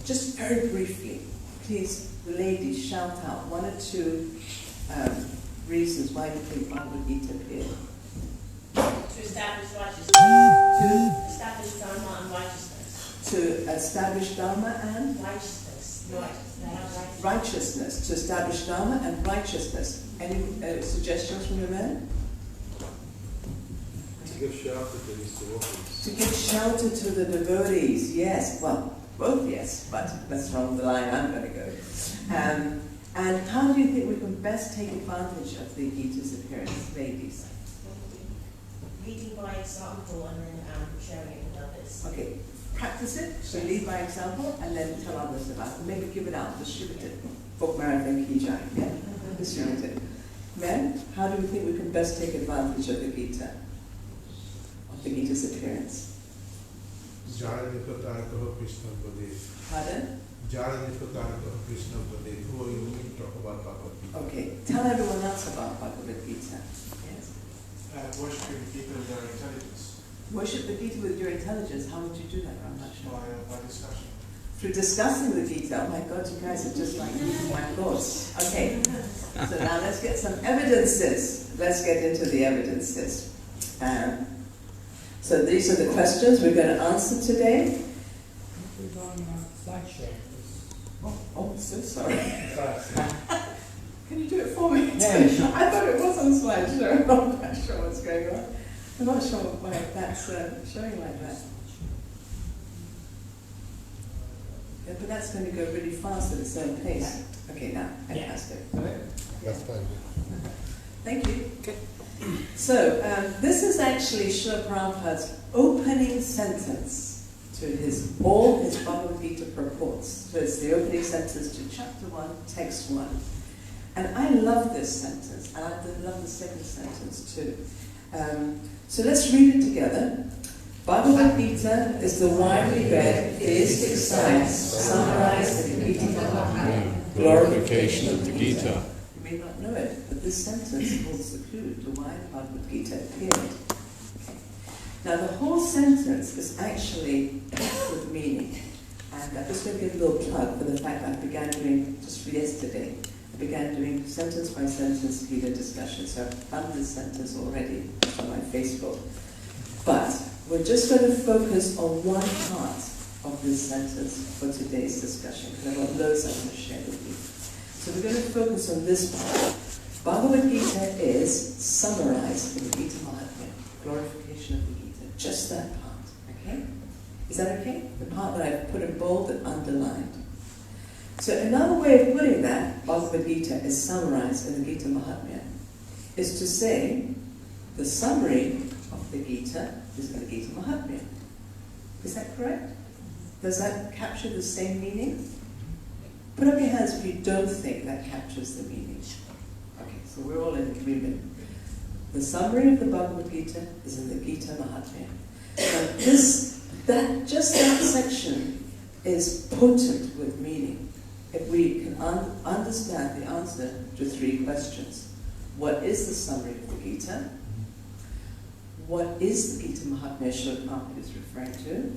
just very briefly, please, the ladies, shout out 1 or 2 reasons why you think Bhagavad-Gita appeared. To establish righteousness. To establish Dharma and righteousness. To establish Dharma and righteousness. Righteousness. To establish Dharma and righteousness. Any suggestions from your men? To give shelter to his devotees. To give shelter to the devotees, yes. Well, both yes, but that's not the line I'm going to go. And how do you think we can best take advantage of the Gita's appearance, ladies? Leading by example and then sharing it with others. Okay, practice it. So lead by example and then tell others about it. Maybe give it out, distribute it. Book Marathon Kijai, yeah? Distribute it. Men, how do we think we can best take advantage of the Gita? Of the Gita's appearance? Pardon? Who you will talk about Bhagavad-Gita. Okay, tell everyone else about Bhagavad-Gita. Yes? Worshiping the Gita with their intelligence. Worship the Gita with your intelligence. How would you do that, Ramachandra? By discussion. Through discussing the Gita. Oh my God, you guys are just like my thoughts. Okay, so now let's get some evidences. Let's get into the evidences. So these are the questions we're going to answer today. We're going on slideshow. Oh, so sorry. Can you do it for me? Yeah, sure. I thought it was on slideshow. I'm not quite sure what's going on. I'm not sure why that's showing like that. Yeah, but that's going to go really fast at its own pace. Okay, now, fantastic. That's fine. Thank you. Okay. So, this is actually Srila Prabhupada's opening sentence to all his Bhagavad Gita purports. So it's the opening sentence to chapter 1, text 1. And I love this sentence, and I love the second sentence too. So let's read it together. Bhagavad-Gita is the widely read theistic science summarized in the Gita Jayanti. Glorification of the Gita. You may not know it, but this sentence holds the clue to why Bhagavad-Gita appeared. Okay. Now the whole sentence is actually packed with meaning. And I'm just going to give a little plug for the fact that I began doing, just yesterday, I began doing sentence by sentence Gita discussion. So I've done this sentence already on my Facebook. But we're just going to focus on one part of this sentence for today's discussion, because I've got loads I want to share with you. So we're going to focus on this part. Bhagavad-Gita is summarized in the Gita Mahatmya, glorification of the Gita, just that part, okay? Is that okay? The part that I've put in bold and underlined. So another way of putting that, Bhagavad-Gita is summarized in the Gita Mahatmya, is to say the summary of the Gita is in the Gita Mahatmya. Is that correct? Does that capture the same meaning? Put up your hands if you don't think that captures the meaning. Okay, so we're all in agreement. The summary of the Bhagavad Gita is in the Gita Mahatmya. Now just that section is potent with meaning. If we can understand the answer to 3 questions. What is the summary of the Gita? What is the Gita Mahatmya Srila Prabhupada is referring to?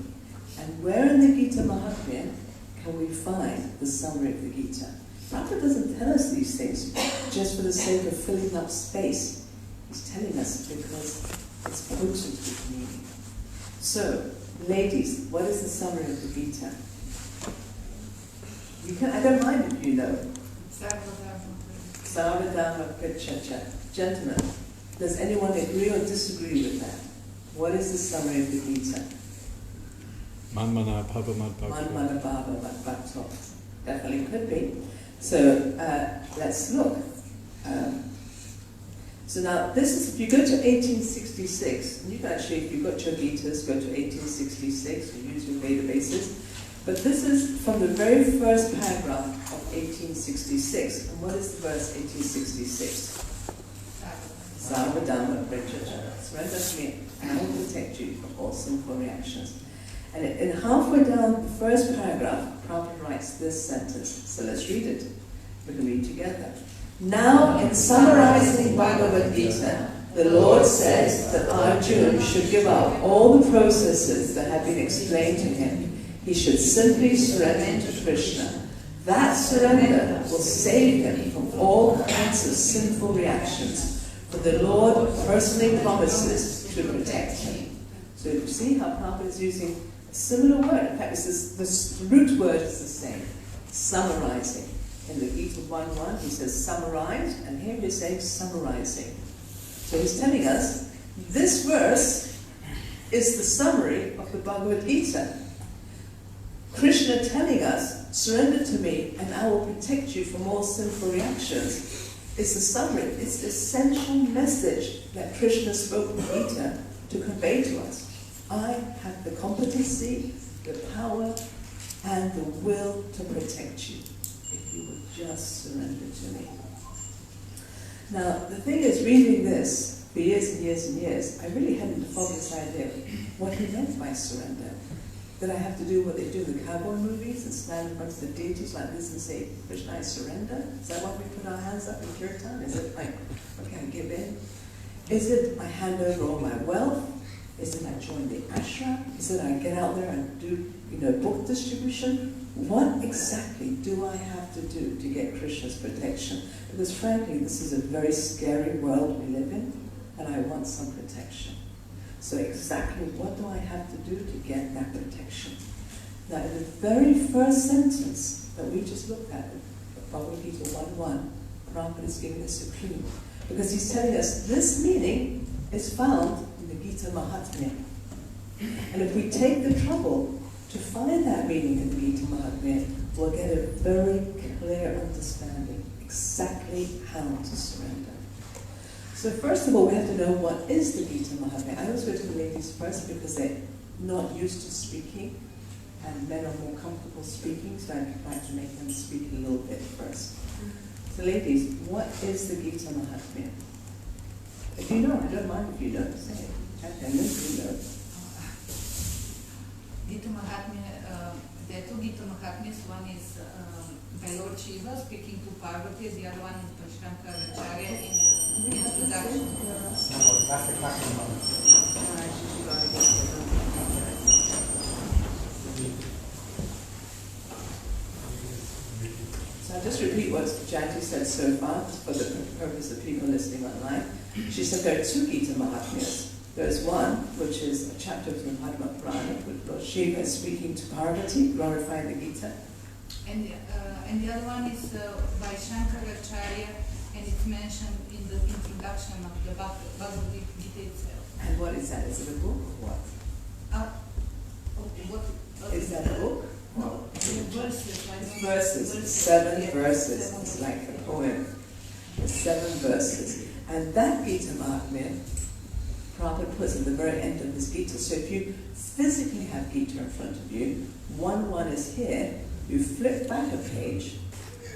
And where in the Gita Mahatmya can we find the summary of the Gita? Prabhupada doesn't tell us these things just for the sake of filling up space. He's telling us because it's potent with meaning. So, ladies, what is the summary of the Gita? I don't mind if you know. Sarvadharma Prachacha. Gentlemen, does anyone agree or disagree with that? What is the summary of the Gita? Manmana Bhava Mad Bhakta. Manmana Bhava Mad Bhakta. Definitely could be. So let's look. So now this is, if you go to 1866, and you can actually, if you've got your Gitas, go to 1866, you use your databases. But this is from the very first paragraph of 1866. And what is the verse 1866? Sarvadharma Prachacha. Surrender to me, and I will protect you from all sinful reactions. And in halfway down the first paragraph, Prabhupada writes this sentence. So let's read it. We can read together. Now, in summarizing Bhagavad Gita, the Lord says that Arjuna should give up all the processes that have been explained to him. he should simply surrender to Krishna. That surrender will save him from all kinds of sinful reactions, for the Lord personally promises to protect him. So you see how Prabhupada is using a similar word. In fact, the root word is the same, summarizing. In the Gita 1.1, he says summarized, and here he's saying summarizing. So he's telling us, this verse is the summary of the Bhagavad-Gita. Krishna telling us, surrender to me and I will protect you from all sinful reactions, is the summary. It's the essential message that Krishna spoke in the Gita to convey to us. I have the competency, the power, and the will to protect you if you would just surrender to me. Now, the thing is, reading this for years and years and years, I really hadn't the foggiest idea what he meant by surrender. That I have to do what they do in the cowboy movies and stand in front of the deities like this and say, Krishna, I surrender? Is that why we put our hands up in kirtan? Is it like, okay, I give in? Is it I hand over all my wealth? Is it I join the ashram? Is it I get out there and do, book distribution? What exactly do I have to do to get Krishna's protection? Because frankly, this is a very scary world we live in, and I want some protection. So exactly what do I have to do to get that protection? Now, in the very first sentence that we just looked at, Bhagavad-Gita 1.1, Prabhupada is giving us a clue. Because he's telling us this meaning is found in the Gita Mahatmya. And if we take the trouble to find that meaning in the Gita Mahatmya, we'll get a very clear understanding exactly how to surrender. So first of all, we have to know what is the Gita Mahatmya. I always go to the ladies first because they're not used to speaking, and men are more comfortable speaking, so I'd like to make them speak a little bit first. So ladies, what is the Gita Mahatmya? If you know, I don't mind if you don't say it. Okay, you know. Gita Mahatmya, there are two Gita Mahatmyas. One is by Lord Shiva speaking to Parvati, the other one is by Shankaracharya in introduction. So I'll just repeat what Jayanti said so far for the purpose of people listening online. She said there are two Gita Mahatmyas. There's one, which is a chapter from Padma Purana, with Lord Shiva speaking to Parvati, glorifying the Gita. And the other one is by Shankaracharya, and it's mentioned in the introduction of the Bhagavad-Gita itself. And what is that? Is it a book or what? What Is that a book? No, verses. It's verses, 7 verses. It's like a poem. It's 7 verses. And that Gita Mahatmya, Prabhupada puts at the very end of his Gita. So if you physically have Gita in front of you, 1.1 is here, you flip back a page,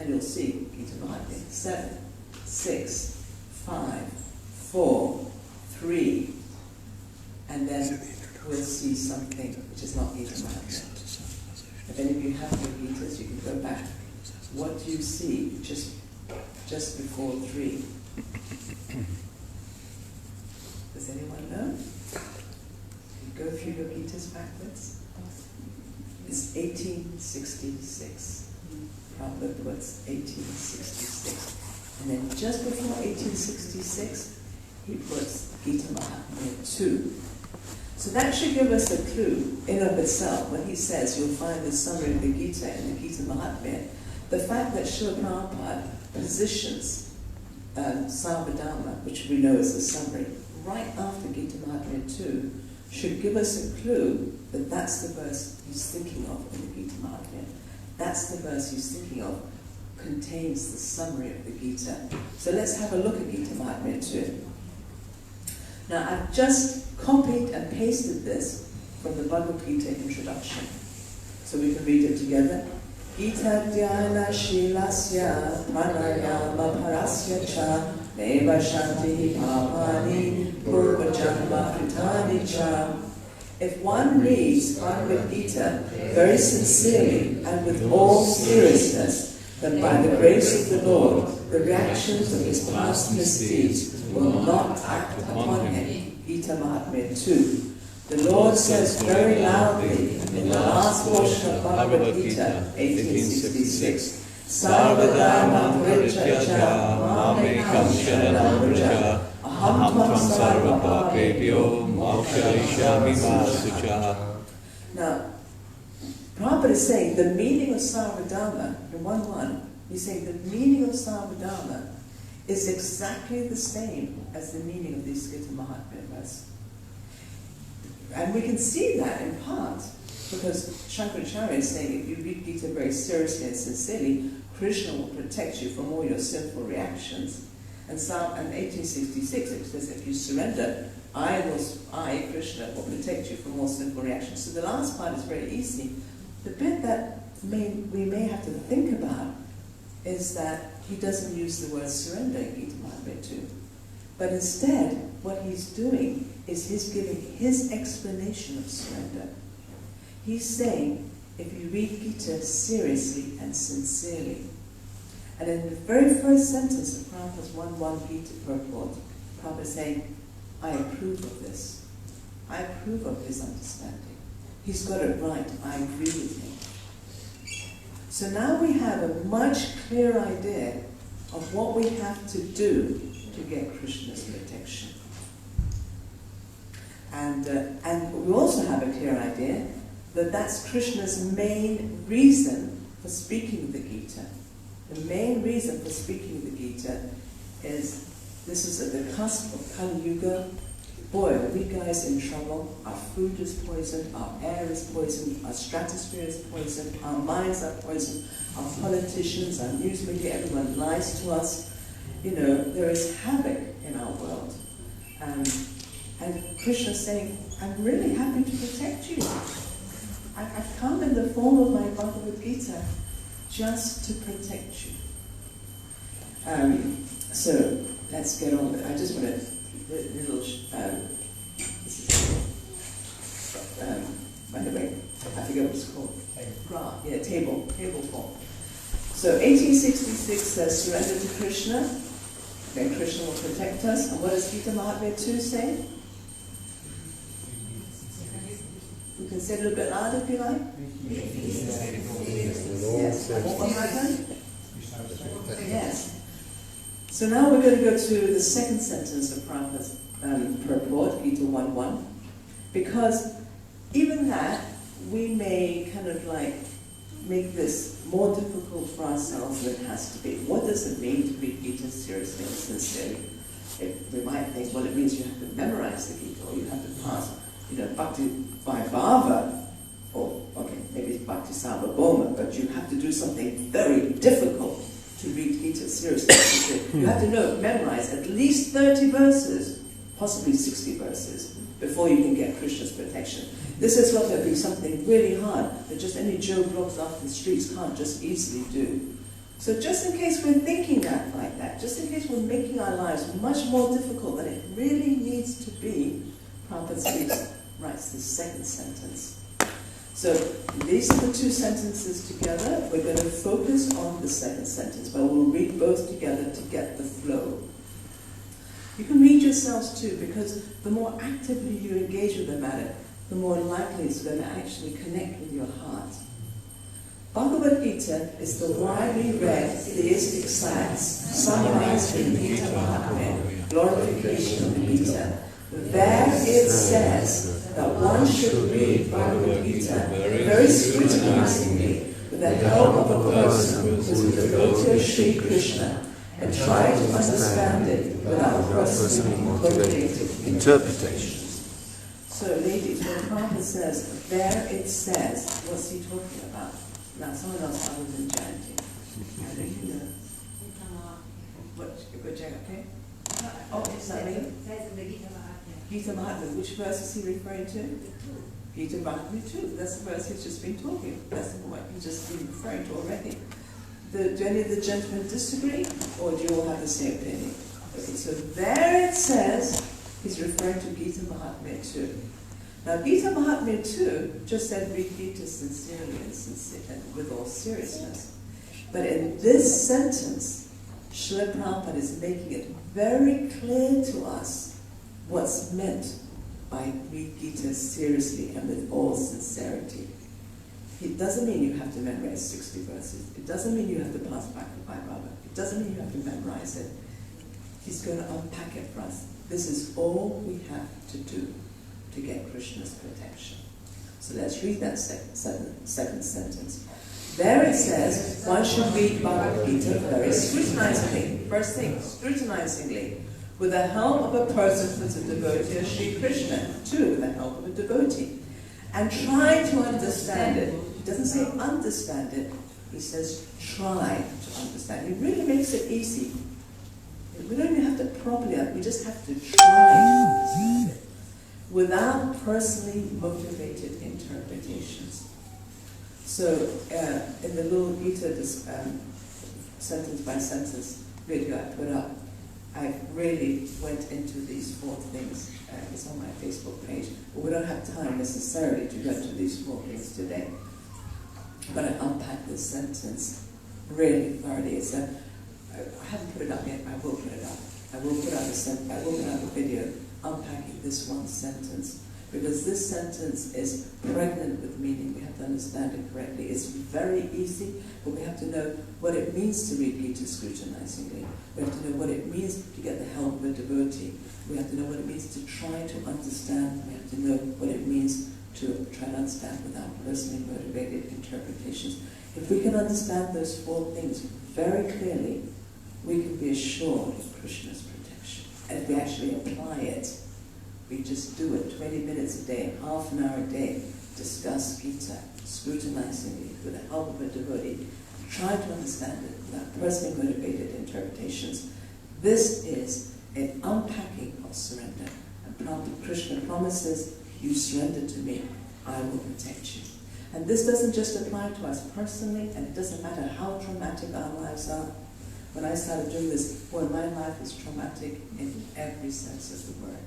and you'll see Gita Mahatmya. 7, 6, 5, 4, 3, and then we'll see something which is not Gita Mahatmya. If any of you have your Gitas, you can go back. What do you see just before 3? Does anyone know? You go through your Gitas backwards. It's 1866. Prabhupada puts 1866. And then just before 1866, he puts Gita Mahatmya 2. So that should give us a clue in of itself. When he says you'll find the summary of the Gita in the Gita Mahatmya, the fact that Srila Prabhupada positions Sarvadharma, which we know is the summary, right after Gita Mahatmya 2, should give us a clue that that's the verse he's thinking of in the Gita Mahatmya. That's the verse he's thinking of, contains the summary of the Gita. So let's have a look at Gita Mahatmya 2. Now I've just copied and pasted this from the Bhagavad-Gita introduction. So we can read it together. Gita Dhyana Shilasya Pranayama Parasya Cha Neva Shanti Papani Purva Janma Kritani Cha. If one reads Bhagavad-Gita very sincerely and with all seriousness, then by the grace of the Lord, the reactions of his past misdeeds will not act upon him. Gita Mahatmya 2. The Lord says very loudly in the last portion of Bhagavad-Gita, 1866, Sarvadharma parityajya mamekam sharanam vraja aham tvam sarva papebhyo mokshaishyami ma sucha. Now, Prabhupada is saying the meaning of Sarvadharma, in 1.1, he's saying the meaning of Sarvadharma is exactly the same as the meaning of this Gita Mahatmya verse. And we can see that in part, because Shankaracharya is saying if you read Gita very seriously and sincerely, Krishna will protect you from all your sinful reactions. And 1866, it says if you surrender, I, Krishna, will protect you from all sinful reactions. So the last part is very easy. The bit that we may have to think about is that he doesn't use the word surrender in Gita Mahatmya 2. But instead, what he's doing is he's giving his explanation of surrender. He's saying, if you read Gita seriously and sincerely, and in the very first sentence of Prabhupada's 1.1 Gita purport, Prabhupada is saying, I approve of this. I approve of his understanding. He's got it right. I agree with him. So now we have a much clearer idea of what we have to do to get Krishna's protection. And we also have a clear idea that that's Krishna's main reason for speaking the Gita. The main reason for speaking the Gita is this is at the cusp of Kali Yuga. Boy, are we guys in trouble. Our food is poisoned, our air is poisoned, our stratosphere is poisoned, our minds are poisoned, our politicians, our news media, everyone lies to us. You know, there is havoc in our world. And Krishna is saying, I'm really happy to protect you. I've come in the form of my Bhagavad-Gita just to protect you. So let's get on with it. I just want to little by the way, I forget what it's called. Table form. So 1866 says surrender to Krishna, then Krishna will protect us. And what does Gita Mahatmya 2 say? You can say it a little bit louder if you like. Yes. What will happen? Yes. So now we're going to go to the second sentence of Prabhupada's purport, Gita 1.1, because even that, we may kind of like make this more difficult for ourselves than it has to be. What does it mean to read Gita seriously and sincerely? We might think, well, it means you have to memorize the Gita, or you have to pass, Bhakti Vaibhava, or, okay, maybe it's Bhakti Sarvabhauma, but you have to do something very difficult to read Gita seriously. You have to memorize at least 30 verses, possibly 60 verses, before you can get Krishna's protection. This is got to be something really hard that just any Joe Bloggs off the streets can't just easily do. So just in case we're thinking that like that, just in case we're making our lives much more difficult than it really needs to be, Prabhupada writes the second sentence. So these are the two sentences together. We're going to focus on the second sentence, but we'll read both together to get the flow. You can read yourselves too, because the more actively you engage with the matter, the more likely it's going to actually connect with your heart. Bhagavad-Gita is the widely read theistic science summarized in Gita Mahatmya, glorification of the Gita. There it says that one should read Bhagavad-Gita very scrutinizingly with the help of a person who is a devotee of Sri Krishna and try to understand it without personally motivated interpretations. So ladies, when Prabhupada says, there it says, what's he talking about? Now someone else other than Jayanti. How do you know? What, okay? Oh, is that me? Gita Mahatmya. Which verse is he referring to? Gita Mahatmya 2. That's the verse he's just been talking. That's the one he's just been referring to already. Do any of the gentlemen disagree, or do you all have the same opinion? Okay, so there it says he's referring to Gita Mahatmya 2. Now Gita Mahatmya 2 just said read Gita sincerely and with all seriousness. But in this sentence, Srila Prabhupada is making it very clear to us what's meant by read Gita seriously and with all sincerity. It doesn't mean you have to memorize 60 verses. It doesn't mean you have to pass back the Bhagavad. It doesn't mean you have to memorize it. He's going to unpack it for us. This is all we have to do to get Krishna's protection. So let's read that second sentence. There it says, one should read Bhagavad-Gita very scrutinizingly. First thing, scrutinizingly. With the help of a person who's a devotee of Sri Krishna. Two, with the help of a devotee. And try to understand it. He doesn't say understand it. He says try to understand. He really makes it easy. We don't even have to properly, we just have to try to understand it. Without personally motivated interpretations. So, in the little Gita sentence by sentence video I put up, I really went into these 4 things. It's on my Facebook page, but we don't have time necessarily to go into these 4 things today. But I unpack this sentence really thoroughly. I haven't put it up yet. I will put it up. I will put out a video unpacking this one sentence, because this sentence is pregnant with meaning. We have to understand it correctly. It's very easy, but we have to know what it means to read Gita scrutinizingly. We have to know what it means to get the help of a devotee. We have to know what it means to try to understand. We have to know what it means to try to understand without personally motivated interpretations. If we can understand those 4 things very clearly, we can be assured of Krishna's protection. And if we actually apply it, we just do it 20 minutes a day, half an hour a day, discuss Gita scrutinizingly with the help of a devotee, try to understand it without personally motivated interpretations. This is an unpacking of surrender. And Krishna promises, you surrender to me, I will protect you. And this doesn't just apply to us personally, and it doesn't matter how traumatic our lives are. When I started doing this, well, my life is traumatic in every sense of the word.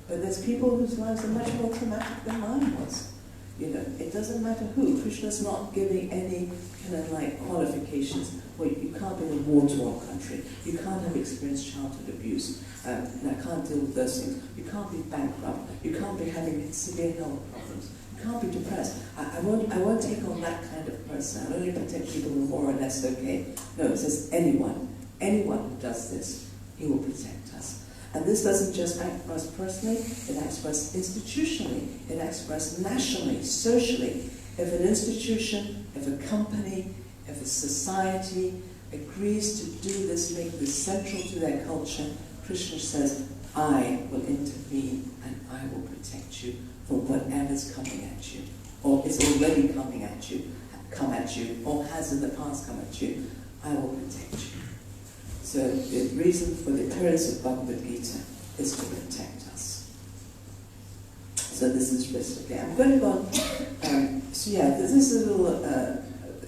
But there's people whose lives are much more traumatic than mine was. You know, it doesn't matter who. Krishna's not giving any kind of like qualifications. Well, you can't be in a war-torn country. You can't have experienced childhood abuse. And I can't deal with those things. You can't be bankrupt. You can't be having severe health problems. You can't be depressed. I won't take on that kind of person. I only protect people who are more or less okay. No, it says anyone who does this, he will protect us. And this doesn't just act for us personally, it acts for us institutionally, it acts for us nationally, socially. If an institution, if a company, if a society agrees to do this, make this central to their culture, Krishna says, I will intervene and I will protect you from whatever's coming at you, or is already coming at you, or has in the past come at you. I will protect you. So the reason for the appearance of Bhagavad-Gita is to protect us. So this is risk. Okay, I'm going to go on. So yeah, this is a little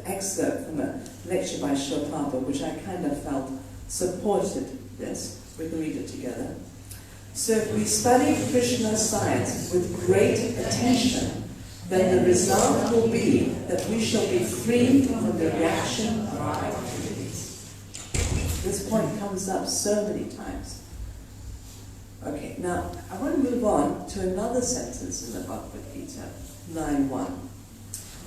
excerpt from a lecture by Srila Prabhupada, which I kind of felt supported this. We can read it together. So if we study Krishna's science with great attention, then the result will be that we shall be free from the reaction of our activities. This point comes up so many times. Okay, now I want to move on to another sentence in the Bhagavad-Gita, 9.1.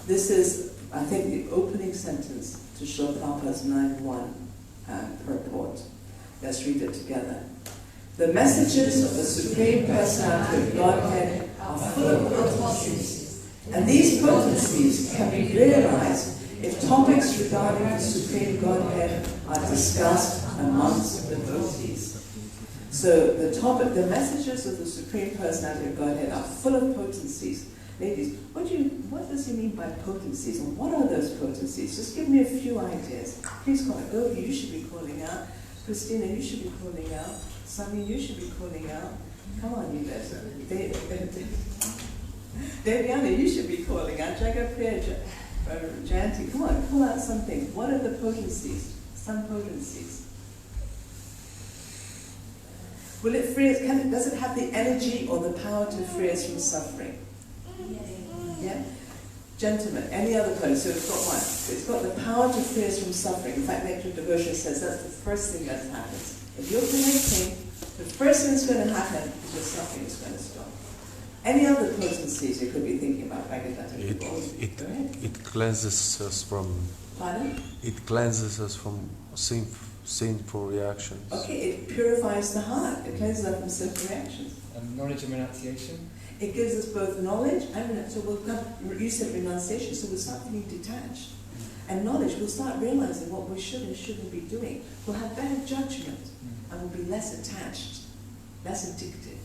This is, I think, the opening sentence to Srila Prabhupada's 9.1 purport. Let's read it together. The messages of the Supreme Personality of Godhead are full of potencies, and these potencies can be realized if topics regarding the Supreme Godhead are discussed amongst the devotees. So the messages of the Supreme Personality of Godhead are full of potencies. Ladies, what does he mean by potencies, and what are those potencies? Just give me a few ideas. Please call it. Gopi, you should be calling out. Christina, you should be calling out. Sami, you should be calling out. Come on, you guys. Devyani, you should be calling out. Jagapriya, Jayanti, come on, pull out something. What are the potencies? Some potencies. Will it free us? Does it have the energy or the power to free us from suffering? Yeah? Gentlemen, any other place? So it's got one. It's got the power to free us from suffering. In fact, Nectar Devotion says that's the first thing that happens. If you're connecting, the first thing that's going to happen is your suffering is going to stop. Any other potencies you could be thinking about? Bhagavad-Gita? It cleanses us from. Pardon? It cleanses us from sinful reactions. Okay, it purifies the heart. It cleanses us from sinful reactions. And knowledge and renunciation. It gives us both knowledge and so we'll come. You said renunciation, so we'll start feeling detached. And knowledge, we'll start realizing what we should and shouldn't be doing. We'll have better judgment and we'll be less attached, less addicted.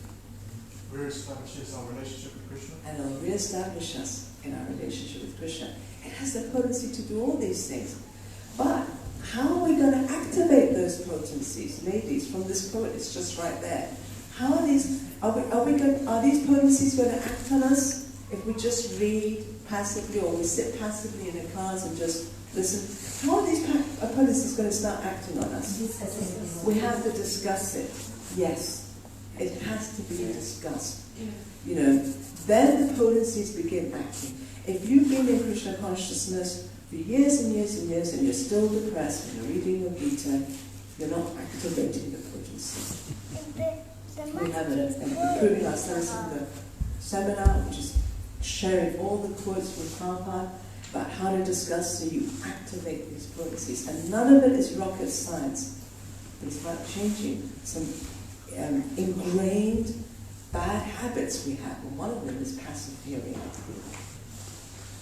Re-establishes our relationship with Krishna. And it'll re-establish us in our relationship with Krishna. It has the potency to do all these things. But how are we going to activate those potencies? Ladies, from this quote, it's just right there. How are these, are these potencies going to act on us if we just read passively or we sit passively in a class and just listen? How are these potencies going to start acting on us? We have to discuss it. Yes. It has to be discussed. You know, then the potencies begin acting. If you've been in Krishna consciousness for years and years and years and you're still depressed and you're reading your Gita, you're not activating the potency. We have an Improving Ourselves in the seminar, which is sharing all the quotes from Prabhupada about how to discuss so you activate these potencies. And none of it is rocket science. It's about changing some ingrained bad habits we have. And one of them is passive hearing.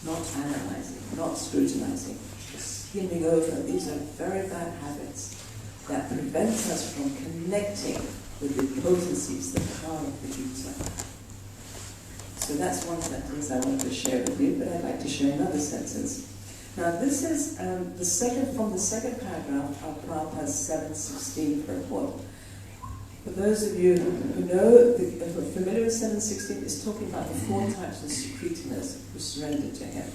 Not analyzing, not scrutinizing, just skimming over. These are very bad habits that prevent us from connecting with the potencies, the power of the Gita. So that's one sentence I wanted to share with you, but I'd like to share another sentence. Now this is from the second paragraph of Prabhupada's 716 purport. For those of you who know, who are familiar with 716, it's talking about the 4 types of secretionists who surrendered to him.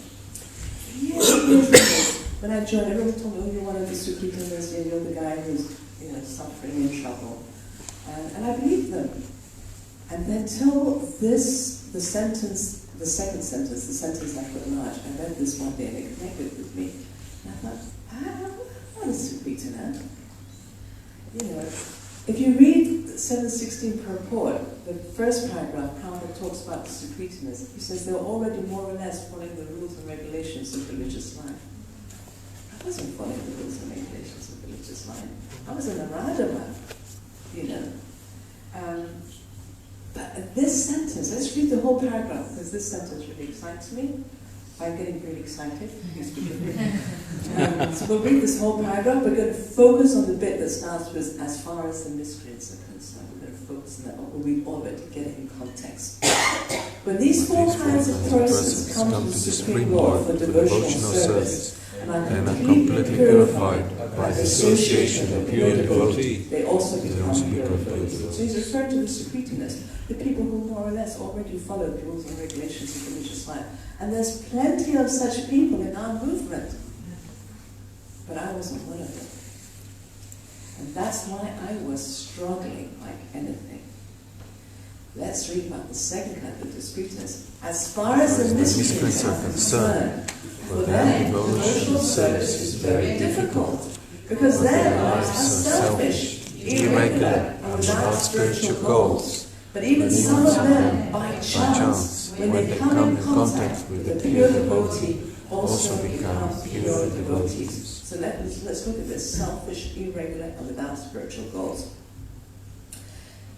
Years ago, when I joined, everyone told me, oh, you're one of the secretionists, you're the guy who's suffering in trouble. And I believed them. And then till the second sentence, the sentence I put large, I read this one day and it connected with me. And I thought, I'm not a secretioner. If you read 716 purport, the first paragraph, Prabhupada talks about the secretionists. He says they were already more or less following the rules and regulations of religious life. I wasn't following the rules and regulations of religious life. I was in a Radhava, But this sentence, let's read the whole paragraph, because this sentence really excites me. I'm getting really excited. So we'll read this whole paragraph. We're going to focus on the bit that starts with as far as the miscreants are concerned. We're going to focus on that. We'll read all of it to get it in context. When these 4 kinds of persons come to the Supreme Lord for devotional service and are completely purified by the association of pure devotee, they also become pure devotees. So he's referring to the secretionists, the people who more or less already follow the rules and regulations of religious life. And there's plenty of such people in our movement. But I wasn't one of them. And that's why I was struggling like anything. Let's read about the second kind of discreteness. As far as the miscreants are concerned, for them, devotional service is very difficult, because their lives are selfish, irregular, and without spiritual goals. But even some of them, by chance, when they come in contact with the pure devotee, also become pure devotees. So let's look at this: selfish, irregular, and without spiritual goals.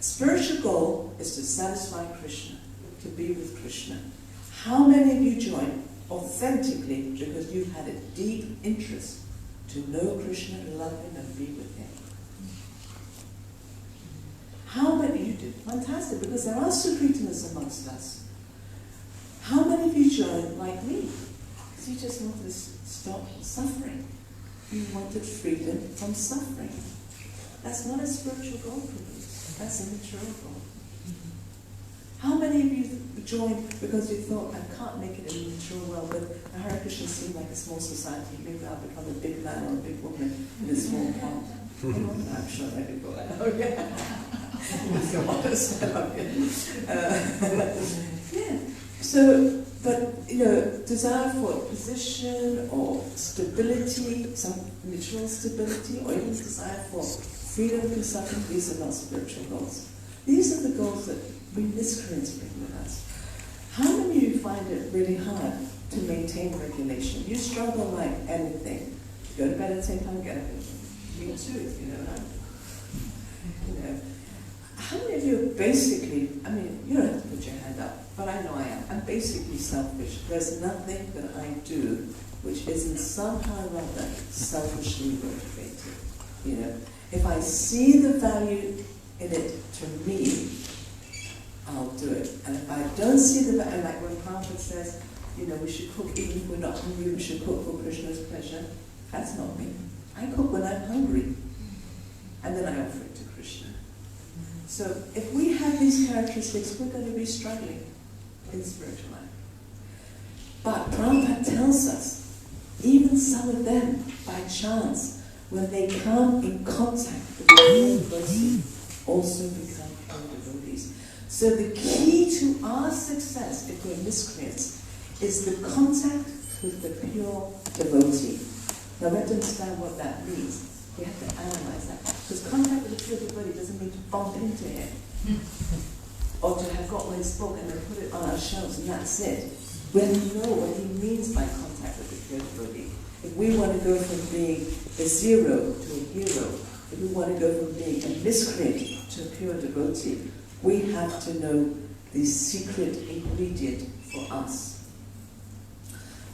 Spiritual goal is to satisfy Krishna, to be with Krishna. How many of you join authentically because you've had a deep interest to know Krishna, love him, and be with him? How many of you do? Fantastic, because there are secretionists amongst us. How many of you join like me? Because you just wanted to stop suffering. You wanted freedom from suffering. That's not a spiritual goal for you. That's a material goal. How many of you joined because you thought, I can't make it in the material world, but Hare Krishna seemed like a small society. Maybe I'll become a big man or a big woman in a small town. I'm sure I could go that. Okay. So honest. Yeah. So, but desire for position or stability, some material stability, or even desire for freedom from suffering, these are not spiritual goals. These are the goals that we miscreants bring with us. How many of you find it really hard to maintain regulation? You struggle like anything. You go to bed at the same time, get up. Me too, you know. How many of you are basically, I mean, you don't have to put your hand up, but I know I am. I'm basically selfish. There's nothing that I do which isn't somehow or other selfishly motivated. You know, if I see the value in it to me, I'll do it. And if I don't see the value, like when Prabhupada says, you know, we should cook even if we're not hungry, we should cook for Krishna's pleasure. That's not me. I cook when I'm hungry. And then I offer it to Krishna. So if we have these characteristics, we're going to be struggling in spiritual life. But Prabhupada tells us, even some of them, by chance, when they come in contact with the pure devotee, also become pure devotees. So the key to our success, if we're miscreants, is the contact with the pure devotee. Now we have to understand what that means. We have to analyze that. Because contact with the pure devotee doesn't mean to bump into him. Or to have got his book and then put it on our shelves and that's it. We have to know what he means by contact with the pure devotee. If we want to go from being a zero to a hero, if we want to go from being a miscreant to a pure devotee, we have to know the secret ingredient for us.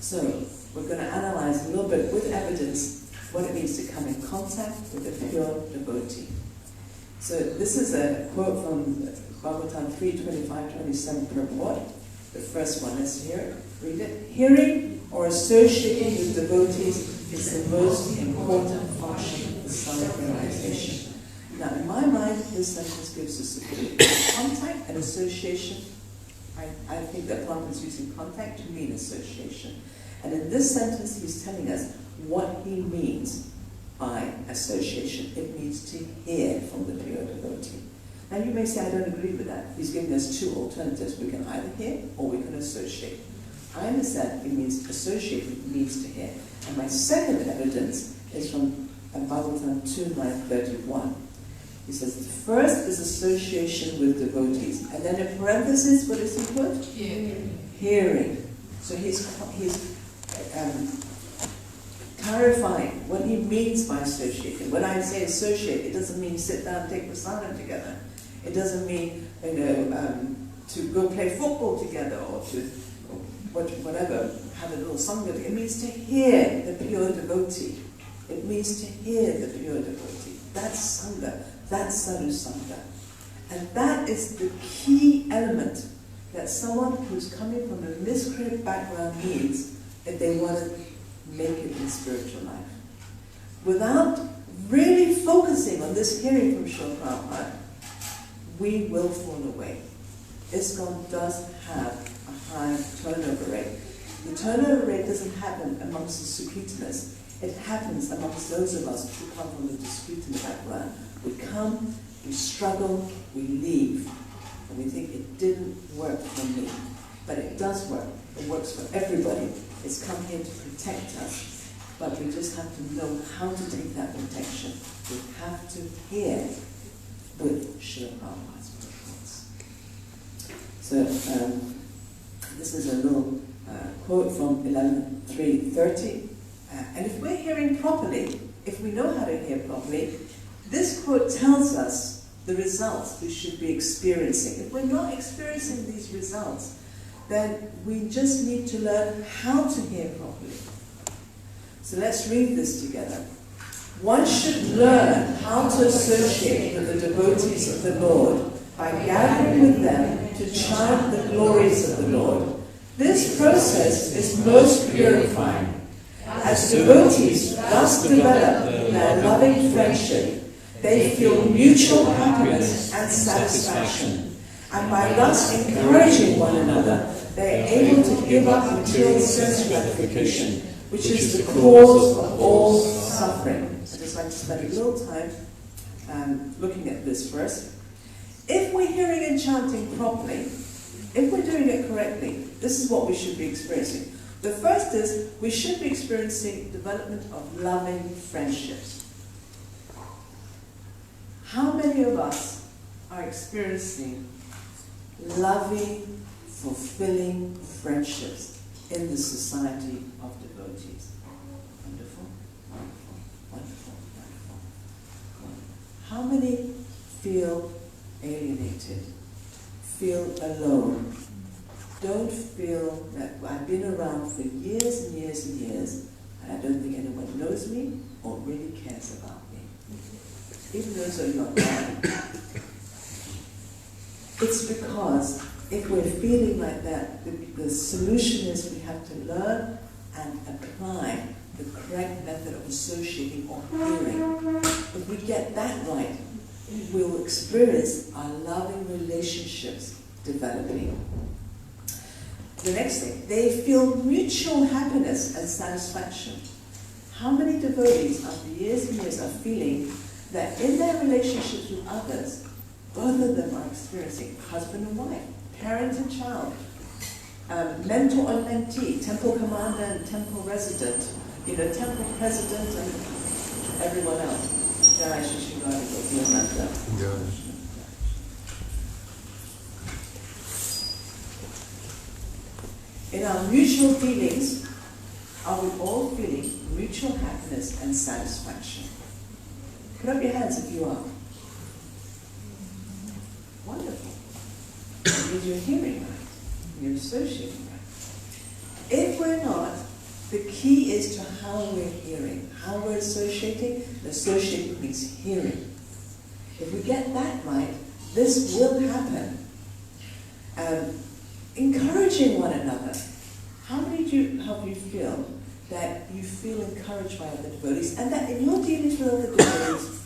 So, we're going to analyze a little bit with evidence what it means to come in contact with a pure devotee. So this is a quote from Bhagavad-Gita 3:25-27 purport. The first one, let's hear it. Read it. Hearing or associating with devotees is the most important function of self-realization. Now, in my mind, this sentence gives us a clue. Contact and association. I think that Prabhupada is using contact to mean association. And in this sentence, he's telling us what he means by association. It means to hear from the pure devotee. Now you may say, I don't agree with that. He's giving us two alternatives. We can either hear or we can associate. I understand it means associate means to hear. And my second evidence is from Bhagavad-Gita 2:9-31. He says, the first is association with devotees. And then in parentheses, what does he put? Hearing. So he's clarifying what he means by associating. When I say associate, it doesn't mean sit down and take prasadam together. It doesn't mean, to go play football together or to whatever, have a little sangha. It means to hear the pure devotee. It means to hear the pure devotee. That's sangha. That's sadhu sangha. And that is the key element that someone who's coming from a miscreant background needs if they want to make it in spiritual life. Without really focusing on this hearing from Srila Prabhupada, we will fall away. ISKCON does have a high turnover rate. The turnover rate doesn't happen amongst the Sukritas. It happens amongst those of us who come from the Disputant background. We come, we struggle, we leave, and we think it didn't work for me. But it does work. It works for everybody. It's come here to protect us. But we just have to know how to take that protection. We have to hear with Srila Prabhupada's purports. So this is a little quote from 11.3.30. And if we're hearing properly, if we know how to hear properly, this quote tells us the results we should be experiencing. If we're not experiencing these results, then we just need to learn how to hear properly. So let's read this together. One should learn how to associate with the devotees of the Lord by gathering with them to chant the glories of the Lord. This process is most purifying. As devotees thus develop their loving friendship, they feel mutual happiness and satisfaction. And by thus encouraging one another, they are able to give up material sense gratification, which is the cause of all suffering. I'd just like to spend a little time looking at this first. If we're hearing and chanting properly, if we're doing it correctly, this is what we should be experiencing. The first is, we should be experiencing development of loving friendships. How many of us are experiencing loving, fulfilling friendships in the society of devotees. Wonderful, wonderful, wonderful, wonderful. How many feel alienated, feel alone, don't feel that I've been around for years and years and years and I don't think anyone knows me or really cares about me? Even those of you online. It's because if we're feeling like that, the solution is we have to learn and apply the correct method of associating or hearing. If we get that right, we will experience our loving relationships developing. The next thing, they feel mutual happiness and satisfaction. How many devotees after years and years are feeling that in their relationships with others, both of them are experiencing husband and wife, parent and child, mentor and mentee, temple commander and temple resident, temple president and everyone else. Jai Shri Shri Radha. In our mutual feelings, are we all feeling mutual happiness and satisfaction? Put up your hands if you are. Wonderful. That means you're hearing right. You're associating right. If we're not, the key is to how we're hearing, how we're associating. Associating means hearing. If we get that right, this will happen. Encouraging one another. How many of you feel that you feel encouraged by other devotees, and that in your dealings with other devotees,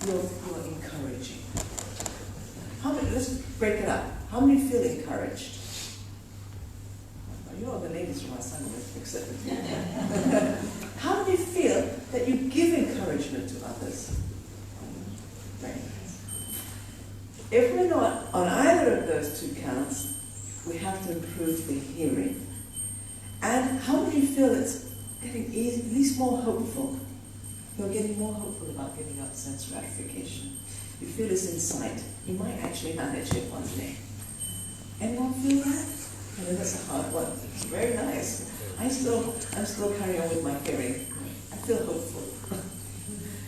you're encouraging? How many? Let's break it up. How many feel encouraged? Well, you're all the ladies from our Sunday, except with you. How many feel that you give encouragement to others? Very nice. If we're not on either of those two counts, we have to improve the hearing. And how many feel it's getting at least more hopeful? You're getting more hopeful about giving up sense gratification. You feel it's in sight. You might actually manage it one day. Anyone feel that? I know that's a hard one. It's very nice. I'm still carrying on with my hearing. I feel hopeful.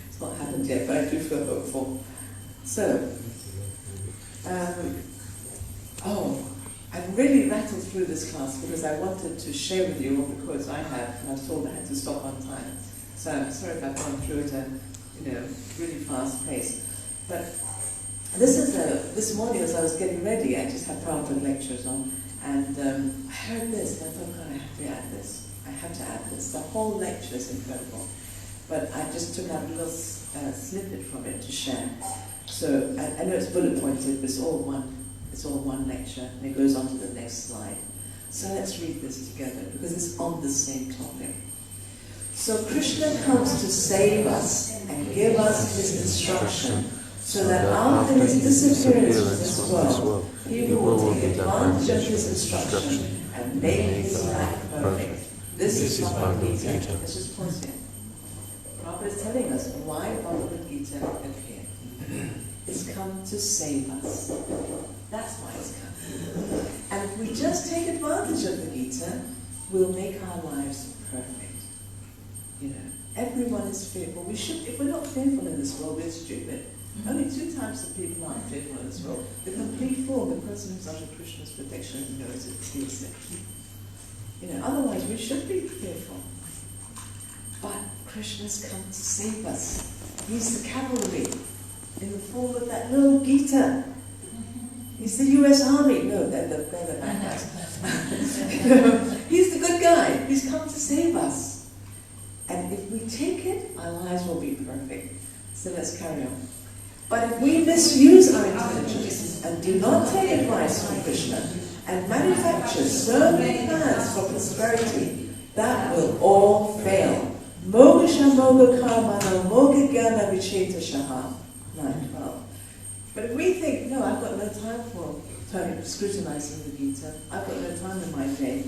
It's not happened yet, but I do feel hopeful. So, I've really rattled through this class because I wanted to share with you all the quotes I have, and I was told I had to stop on time. So I'm sorry if I've gone through it at really fast pace. But this morning as I was getting ready, I just had private lectures on, and I heard this, and I thought, God, I have to add this. I have to add this. The whole lecture is incredible. But I just took out a little snippet from it to share. So I know it's bullet pointed, but it's all one lecture, and it goes on to the next slide. So let's read this together, because it's on the same topic. So Krishna comes to save us and give us his instruction, so that after his disappearance from this world, he will take advantage of his instruction and make his life perfect. This is Bhagavad-Gita. Let's just pause here. Prabhupada is telling us why Bhagavad-Gita appeared. It's come to save us. That's why it's come. And if we just take advantage of the Gita, we'll make our lives perfect. Everyone is fearful. If we're not fearful in this world, we're stupid. Only 2 types of people aren't fearful in this world. The complete fool, the person who's under Krishna's protection and knows it, feels it. Otherwise we should be fearful. But Krishna's come to save us. He's the cavalry in the form of that little Gita. He's the US Army. No, they're the bad guys. He's the good guy. He's come to save us. And if we take it, our lives will be perfect. So let's carry on. But if we misuse our intelligence and do not take advice from Krishna and manufacture so many plans for prosperity, that will all fail. Moga shamoga karmano moga gyana vicheta shaha. 9:12. But if we think, no, I've got no time for scrutinizing the Gita, I've got no time in my day,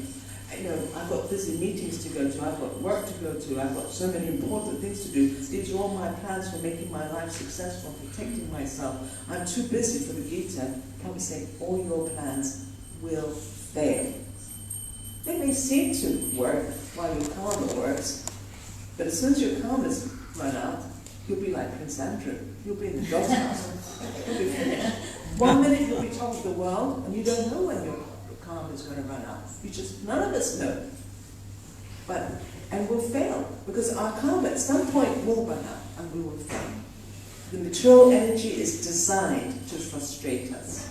I've got busy meetings to go to, I've got work to go to, I've got so many important things to do. These are all my plans for making my life successful, protecting myself. I'm too busy for the Gita. Prabhupada saying, all your plans will fail. They may seem to work while your karma works, but as soon as your karma's run out, you'll be like Prince Andrew. You'll be in the doghouse. You'll be finished. 1 minute you'll be top of the world, and you don't know when your karma is going to run out. None of us know. And we'll fail, because our karma at some point will run out, and we will fail. The material energy is designed to frustrate us,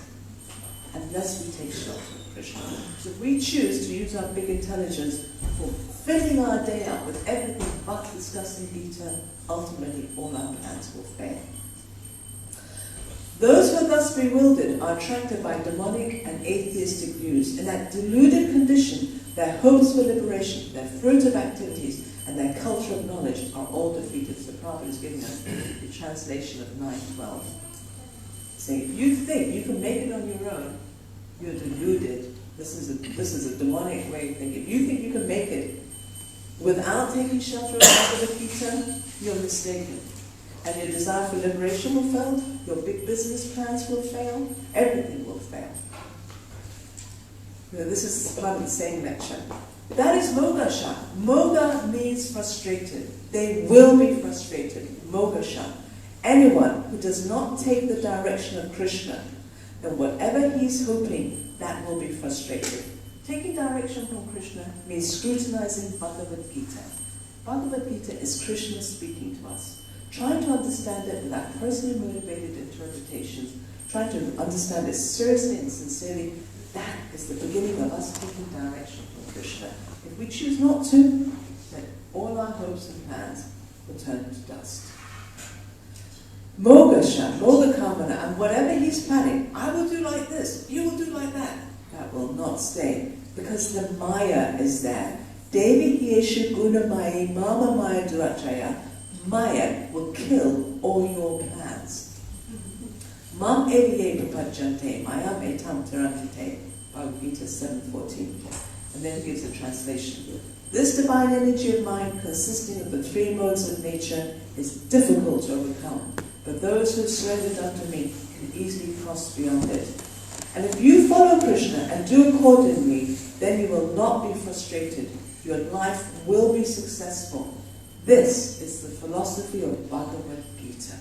unless we take shelter of Krishna. So if we choose to use our big intelligence for filling our day up with everything but discussing Gita, ultimately all our plans will fail. Those who are thus bewildered are attracted by demonic and atheistic views. In that deluded condition, their hopes for liberation, their fruitive activities, and their culture of knowledge are all defeated. So Prabhupada is giving us the translation of 9:12. Saying, if you think you can make it on your own, you're deluded. This is a demonic way of thinking. If you think you can make it without taking shelter of Bhagavad-Gita, you're mistaken. And your desire for liberation will fail, your big business plans will fail, everything will fail. This is Prabhupada saying lecture. That is mogasha. Moga means frustrated. They will be frustrated. Mogasha. Anyone who does not take the direction of Krishna, then whatever he's hoping, that will be frustrated. Taking direction from Krishna means scrutinizing Bhagavad-Gita. Bhagavad-Gita is Krishna speaking to us. Trying to understand it without personally motivated interpretations, trying to understand it seriously and sincerely, that is the beginning of us taking direction from Krishna. If we choose not to, then all our hopes and plans will turn to dust. Mogasha, Moga Kamana, and whatever he's planning, I will do like this, you will do like that, that will not stay, because the Maya is there. Devi Yeshu Guna Maya Mama Maya Durachaya. Maya will kill all your plans. Mam eviye prapajante, mayam etam tarantite, Bhagavad-Gita 7:14. And then he gives a translation. This divine energy of mind, consisting of the three modes of nature, is difficult to overcome, but those who have surrendered unto me can easily cross beyond it. And if you follow Krishna and do accordingly, then you will not be frustrated. Your life will be successful. This is the philosophy of Bhagavad-Gita.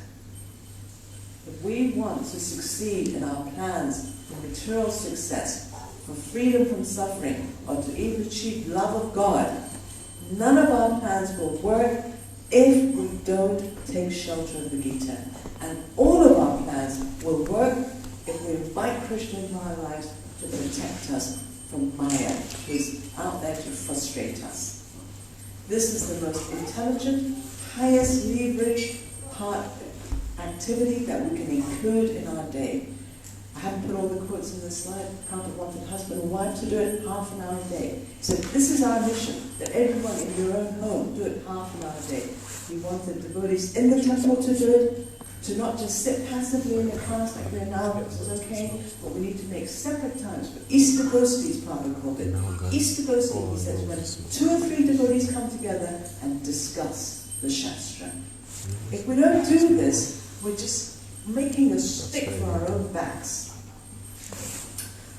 If we want to succeed in our plans for material success, for freedom from suffering, or to even achieve love of God, none of our plans will work if we don't take shelter of the Gita. And all of our plans will work if we invite Krishna into our lives to protect us from Maya, who is out there to frustrate us. This is the most intelligent, highest leverage activity that we can include in our day. I haven't put all the quotes in the slide. Prabhupada wanted husband and wife to do it half an hour a day. So this is our mission, that everyone in your own home do it half an hour a day. We want the devotees in the temple to do it, to not just sit passively in the class like we're now, which is okay, but we need to make separate times for Easter-Gostis, Prabhupada called it. Easter-Gosti, he says, when 2 or 3 devotees come together and discuss the Shastra. If we don't do this, we're just making a stick for our own backs.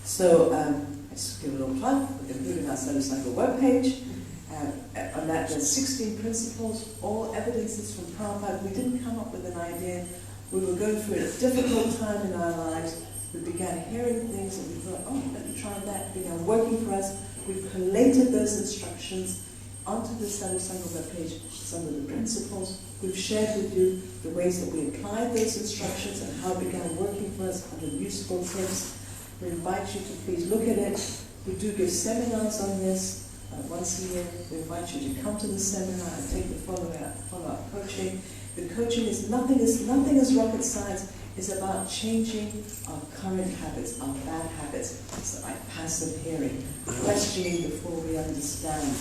So, let's give a little plug. We're going to put it on our Sadhu webpage. On that, there's 16 principles, all evidences from Prabhupada. We didn't come up with an idea. We were going through a difficult time in our lives. We began hearing things and we thought, oh, let me try that. It began working for us. We've collated those instructions onto the Sadhu Sangha webpage, some of the principles. We've shared with you the ways that we applied those instructions and how it began working for us under useful tips. We invite you to please look at it. We do give seminars on this. Once a year, we invite you to come to the seminar and take the follow-up coaching. The coaching is nothing is rocket science. It's about changing our current habits, our bad habits. It's like passive hearing, questioning before we understand,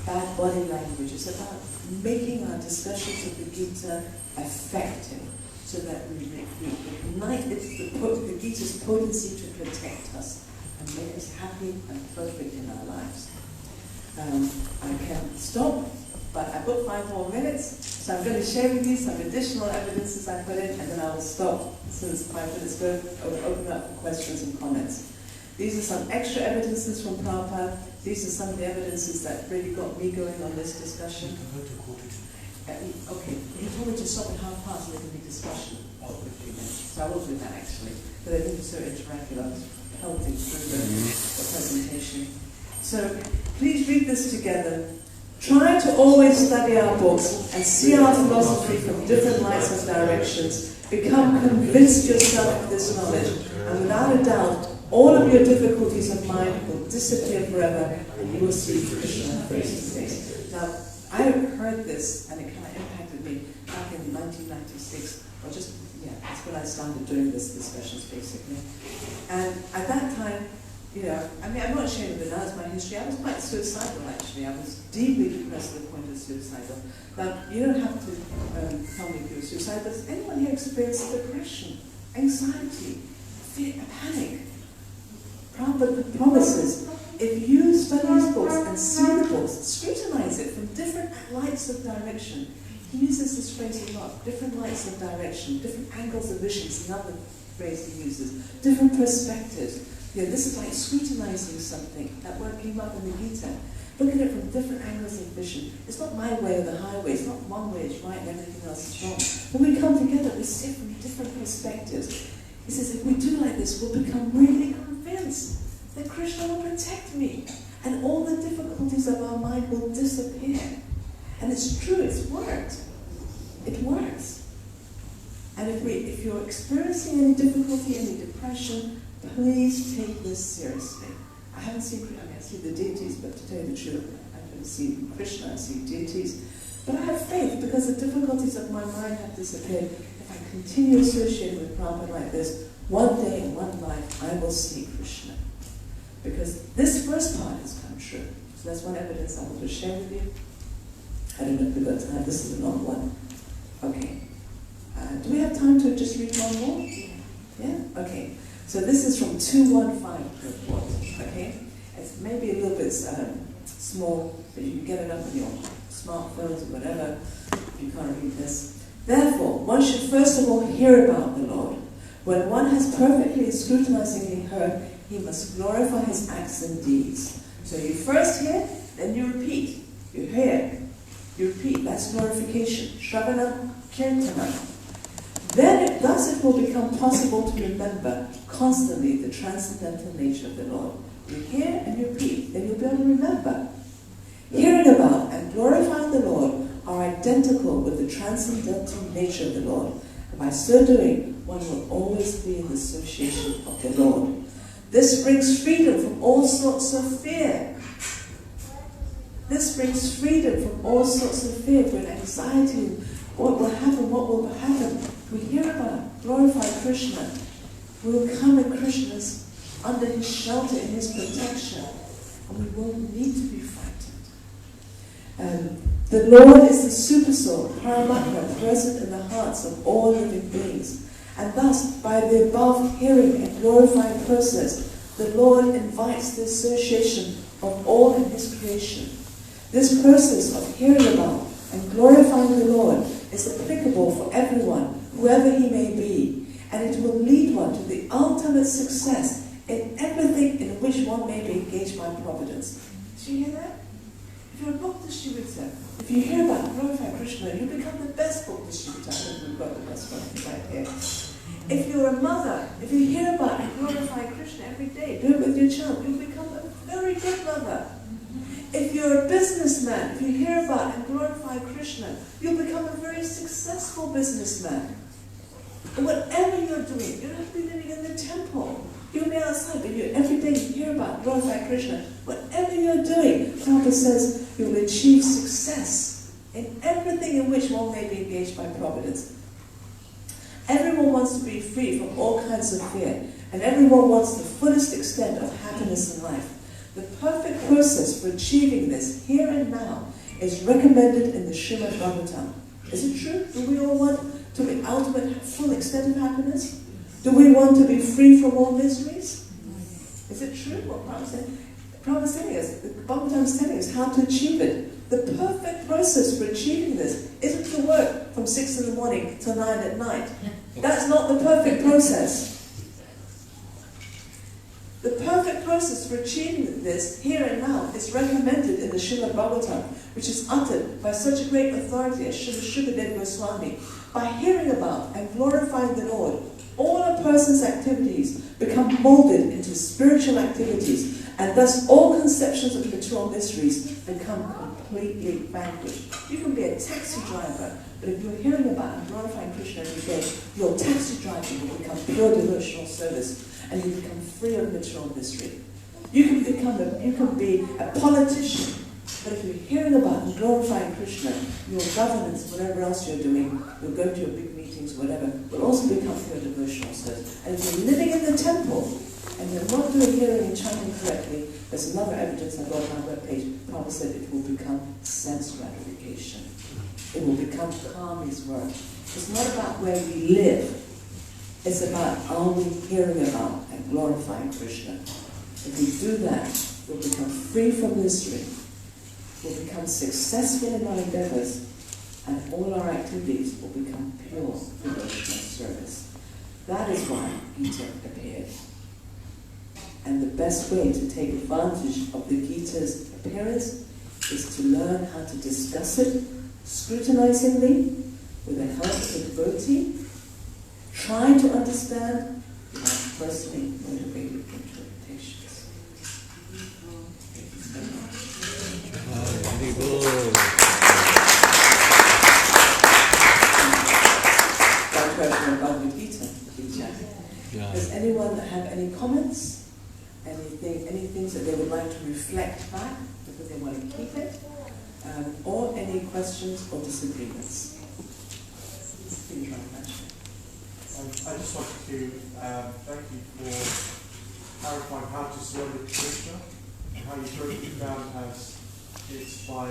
bad body language. It's about making our discussions of the Gita effective so that we ignite the Gita's potency to protect us and make us happy and perfect in our lives. I can stop, but I put 5 more minutes, so I'm going to share with you some additional evidences I put in, and then I will stop as soon as 5 minutes go, open up for questions and comments. These are some extra evidences from Prabhupada. These are some of the evidences that really got me going on this discussion. Okay, he told me to stop at 1:30 so there can be discussion for 15 minutes. So I will do that actually, but I think it's so interactive. I was helping through the presentation. So please read this together. Try to always study our books and see our philosophy from different lights and directions. Become convinced yourself of this knowledge, and without a doubt, all of your difficulties of mind will disappear forever, and you will see Krishna face to face. Now, I heard this, and it kind of impacted me back in 1996, or just, that's when I started doing this discussions, basically. And at that time, I'm not ashamed of it, now it's my history. I was quite suicidal, actually. I was deeply depressed to the point of suicidal. Now, you don't have to tell me if you're suicidal, but does anyone here experience depression, anxiety, fear, panic? Prabhupada promises, if you study these books and see the books, scrutinize it from different lights of direction. He uses this phrase a lot, different lights of direction, different angles of vision is another phrase he uses, different perspectives. This is like scrutinizing something. That word came up in the Gita. Look at it from different angles of vision. It's not my way or the highway. It's not one way is right and everything else is wrong. When we come together, we see it from different perspectives. He says, if we do like this, we'll become really convinced that Krishna will protect me, and all the difficulties of our mind will disappear. And it's true, it's worked. It works. And if you're experiencing any difficulty, any depression, please take this seriously. I haven't seen, I see the deities, but to tell you the truth, I haven't seen Krishna, I see deities. But I have faith because the difficulties of my mind have disappeared. If I continue associating with Prabhupada like this, one day in one life, I will see Krishna. Because this first part has come true. So that's one evidence I want to share with you. I don't know if we've got time. This is a long one. Okay. Do we have time to just read one more? Yeah? Okay. So this is from 215 report. Okay? It's maybe a little bit small, but you can get it up on your smartphones or whatever if you can't read this. Therefore, one should first of all hear about the Lord. When one has perfectly and scrutinizingly heard, he must glorify his acts and deeds. So you first hear, then you repeat. You hear, you repeat. That's glorification. Shravana Kirtana. Then thus it will become possible to remember constantly the transcendental nature of the Lord. You hear and you repeat, then you'll be able to remember. Hearing about and glorifying the Lord are identical with the transcendental nature of the Lord. And by so doing, one will always be in the association of the Lord. This brings freedom from all sorts of fear. This brings freedom from all sorts of fear, from anxiety. What will happen? What will happen? We hear about, glorify Krishna. We will come in Krishna's, under his shelter, in his protection. And we won't need to be frightened. The Lord is the super soul, Paramatma, present in the hearts of all living beings. And thus, by the above hearing and glorifying process, the Lord invites the association of all in his creation. This process of hearing about and glorifying the Lord is applicable for everyone, whoever he may be, and it will lead one to the ultimate success in everything in which one may be engaged by providence. Do you hear that? If you're a book distributor, if you hear about glorify Krishna, you become the best book distributor. I think we've got the best one right here. If you're a mother, if you hear about and glorify Krishna every day, do it with your child, you'll become a very good mother. If you're a businessman, if you hear about and glorify Krishna, you'll become a very successful businessman. And whatever you're doing, you don't have to be living in the temple. You'll be outside, but every day you hear about glorify Krishna. Whatever you're doing, Prabhupada says you will achieve success in everything in which one may be engaged by providence. Everyone wants to be free from all kinds of fear, and everyone wants the fullest extent of happiness in life. The perfect process for achieving this here and now is recommended in the Srimad Bhagavatam. Is it true? Do we all want to be ultimate full extent of happiness? Do we want to be free from all miseries? Is it true what Prabhupada is telling us? The Bhagavad-Gita is telling us how to achieve it. The perfect process for achieving this isn't to work from 6 in the morning till 9 at night. That's not the perfect process. The perfect process for achieving this here and now is recommended in the Srimad Bhagavatam, which is uttered by such a great authority as Srila Shukadeva Goswami. By hearing about and glorifying the Lord, all a person's activities become molded into spiritual activities, and thus all conceptions of material mysteries become completely vanquished. You can be a taxi driver, but if you're hearing about and glorifying Krishna every day, your taxi driving will become pure devotional service, and you become free of material mystery. You can be a politician, but if you're hearing about and glorifying Krishna, your governance, whatever else you're doing, you'll go to your big meetings, whatever, will also become pure devotional service. And if you're living in the temple, and you're not doing hearing and chanting correctly, there's another evidence I got on my webpage. Prabhupada said it will become sense gratification. It will become Kami's work. It's not about where we live. It's about, are we hearing about and glorifying Krishna? If we do that, we'll become free from misery. We'll become successful in our endeavors, and all our activities will become pure devotional service. That is why Gita appeared. And the best way to take advantage of the Gita's appearance is to learn how to discuss it scrutinizingly with the help of a devotee, trying to understand without personally motivated interpretations. That question of Bhagavad-Gita. Does anyone have any comments? Any things that they would like to reflect back because they want to keep it? Or any questions or disagreements? Please try and mention. I just wanted to thank you for clarifying how to surrender to Krishna and how you broke it down as it's by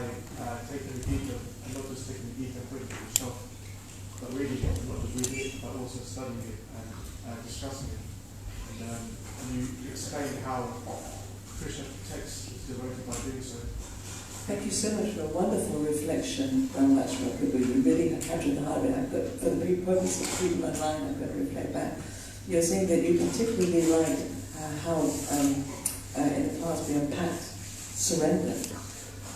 taking the Gita and not just taking the Gita and putting it to yourself, but reading it, and not just reading it, but also studying it and discussing it. And you explain how Krishna protects his devotee by doing so. Thank you so much for a wonderful reflection, Ramlachma Prabhu. You really have captured the heart of it. For the purpose of freedom online, I've got to reflect back. You're saying that you particularly like how in the past we unpacked surrender.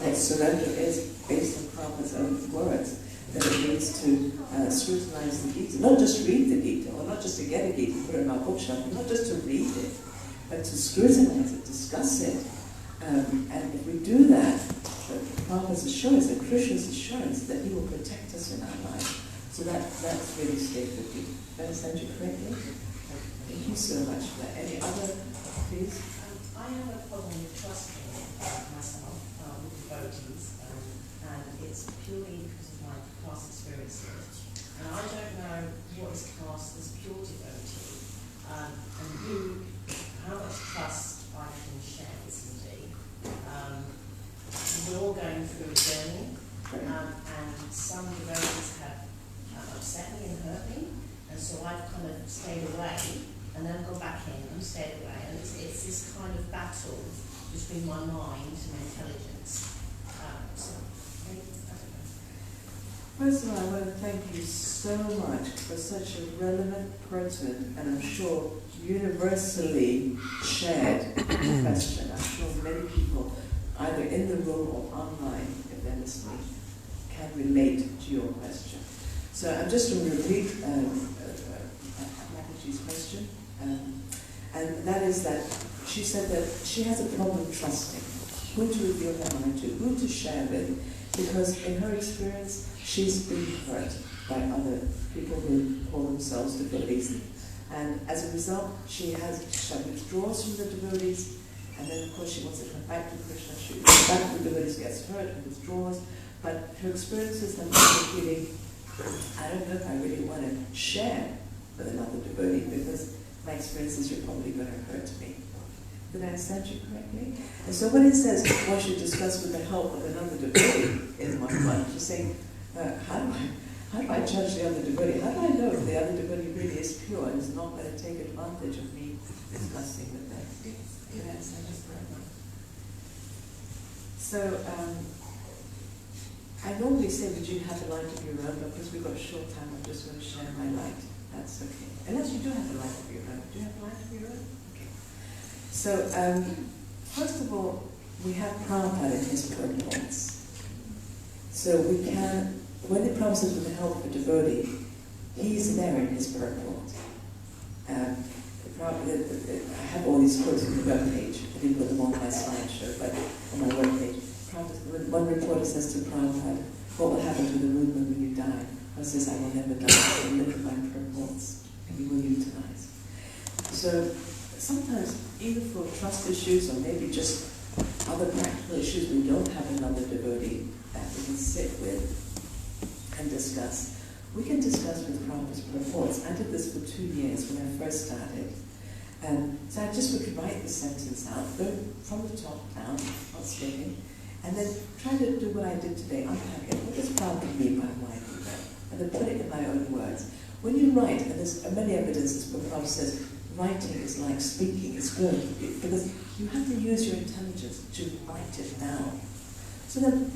That surrender is based on Prabhupada's own words, that it means to scrutinize the Gita. Not just read the Gita, or not just to get a Gita, put it in our bookshelf, not just to read it, but to scrutinize it, discuss it. And if we do that, Prabhupada's assurance and Krishna's assurance that he will protect us in our life. So that's really stayed with you. Did I understand you correctly? Thank you so much for that. Any other, please? I have a problem with trusting myself with devotees, and it's purely because of my past experiences. And I don't know what is classed as pure devotee, and how much trust I can share with somebody. We're all going through a journey, and some devotees have upset me and hurt me, and so I've kind of stayed away, and then gone back in and stayed away, and it's this kind of battle between my mind and intelligence. First of all, I want to thank you so much for such a relevant, pertinent, and I'm sure universally shared question. I'm sure many people, either in the room or online, if they're listening, can relate to your question. So I'm just going to repeat Mataji's question, and that is that she said that she has a problem trusting who to reveal her mind to, who to share with, because in her experience, she's been hurt by other people who call themselves devotees. And as a result, she withdraws from the devotees, and then of course she wants to come back to Krishna. She goes back to the devotees, gets hurt and withdraws. But her experiences have made her feeling, I don't know if I really want to share with another devotee, because my experiences are probably going to hurt me. Did I understand you correctly? And so when it says one should discuss with the help of another devotee in my mind, she's saying, how How do I judge the other devotee? How do I know if the other devotee really is pure and is not going to take advantage of me discussing with them? Yes, I just read that. So, I normally say, would you have a light of your own? But because we've got a short time, I'm just going to share my light. That's okay. Unless you do have a light of your own. Do you have a light of your own? Okay. So, first of all, we have Prabhupada in his purports. So we can, when the Prabhupada says with the help of a devotee, he's there in his purport. I have all these quotes on the webpage. I didn't put them on my slideshow, but on my webpage. One reporter says to Prabhupada, what will happen to the movement when you die? Prabhupada says, I will never die. I will live in my purports, and you will utilize. So sometimes, either for trust issues or maybe just other practical issues, we don't have another devotee that we can sit with and discuss. We can discuss with Prabhupada's purports. I did this for 2 years when I first started. So I just would write the sentence out, go from the top down, not skipping, and then try to do what I did today, unpack it. What does Prabhupada mean by why do that? And then put it in my own words. When you write, and there's many evidences where Prabhupada says, writing is like speaking, it's good, because you have to use your intelligence to write it down. So then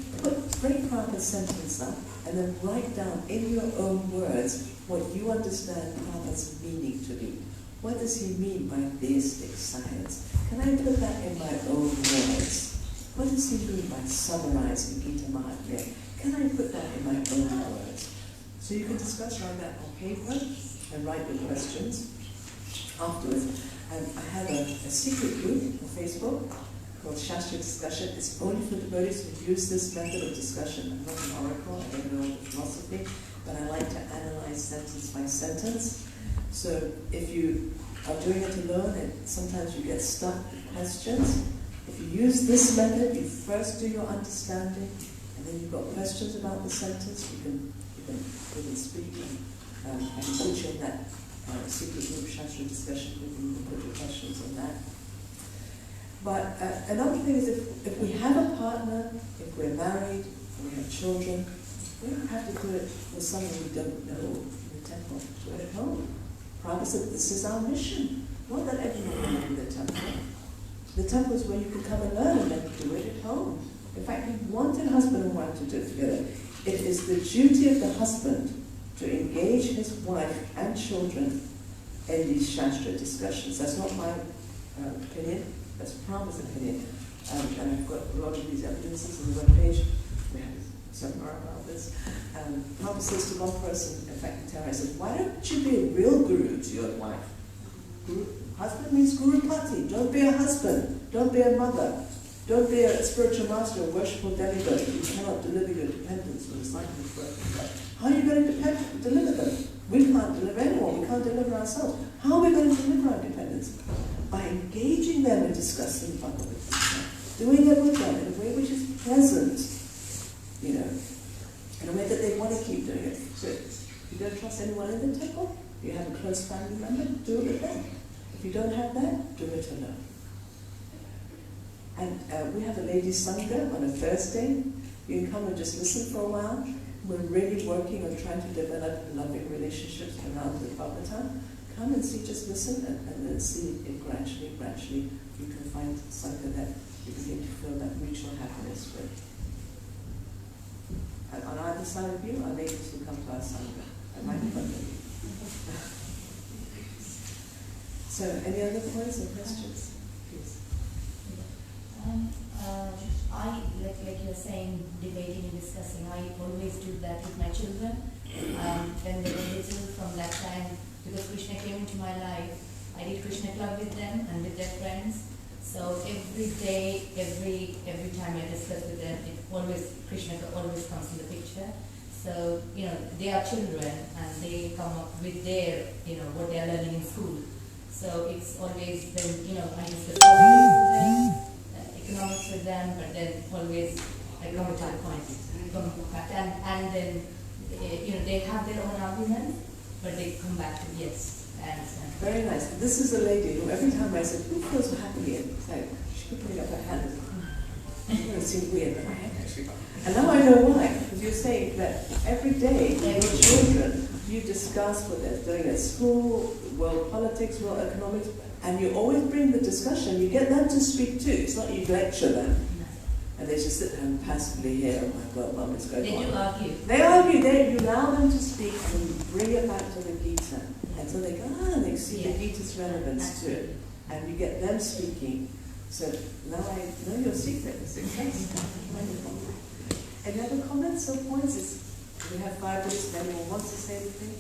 break Prabhupada's sentence up, and then write down in your own words what you understand Prabhupada's meaning to be. What does he mean by theistic science? Can I put that in my own words? What does he mean by summarizing Gita Mahatmya? Can I put that in my own words? So you can discuss like that on paper and write your questions afterwards. And I have a secret group on Facebook called Shastra Discussion. It's only for devotees who use this method of discussion. I'm not an oracle, I don't know the philosophy, but I like to analyze sentence by sentence. So if you are doing it alone, and sometimes you get stuck with questions, if you use this method, you first do your understanding, and then you've got questions about the sentence, you can speak, and I can put you in that secret group Shastra Discussion group, and you can put your questions on that. But another thing is if we have a partner, if we're married, or we have children, we don't have to do it with someone we don't know in the temple. Do it at home. Prabhupada said, this is our mission. Not that everyone will in the temple. The temple is where you can come and learn and then do it at home. In fact, he wanted husband and wife to do it together. It is the duty of the husband to engage his wife and children in these Shastra discussions. That's not my opinion. That's Prabhupada's opinion. And I've got a lot of these evidences on the webpage. We have some more about this. Prabhupada says to one person, in fact, Tara says, why don't you be a real guru to your wife? Husband means guru pati. Don't be a husband. Don't be a mother. Don't be a spiritual master or worshipful demigod. You cannot deliver your dependents from the cycle of birth. How are you going to deliver them? We can't deliver anyone. We can't deliver ourselves. How are we going to deliver our dependents? By engaging them in discussing Bhagavad-Gita, doing it with them in a way which is pleasant, in a way that they want to keep doing it. So if you don't trust anyone in the temple, you have a close family member, do it with them. If you don't have that, do it alone. And we have a ladies' sangha on a Thursday. You can come and just listen for a while. We're really working on trying to develop loving relationships around the Bhagavatam. Come and see, just listen, and then see if gradually you can find something that you begin to feel that mutual happiness with. And on either side of you are ladies who come to our sangha. I might be one of you. So, any other points or questions? Please. I, like you're saying, debating and discussing, I always do that with my children. When they were little, from that time, because Krishna came into my life, I did Krishna club with them and with their friends. So every day, every time I discuss with them, Krishna always comes in the picture. So, they are children and they come up with their, what they are learning in school. So it's always when, I discuss politics with them, economics with them, but then always I come to the point. And then, they have their own arguments, but they come back to yes, I understand. Very nice. This is a lady who every time I said, who feels happy? It's like, she could put up her hand. It seemed weird, but I had actually. And now I know why. Because you're saying that every day your children, you discuss what they're doing at school, world politics, world economics, and you always bring the discussion. You get them to speak too. It's not you lecture them. And they just sit there and passively hear, oh my God, Mum is going on. They do argue. They argue, you allow them to speak and you bring it back to the Gita. And so they go, they see the Gita's relevance to it. And you get them speaking. So now I know your secret. Wonderful. Any other comments or points? We have 5 minutes. If anyone wants to say anything?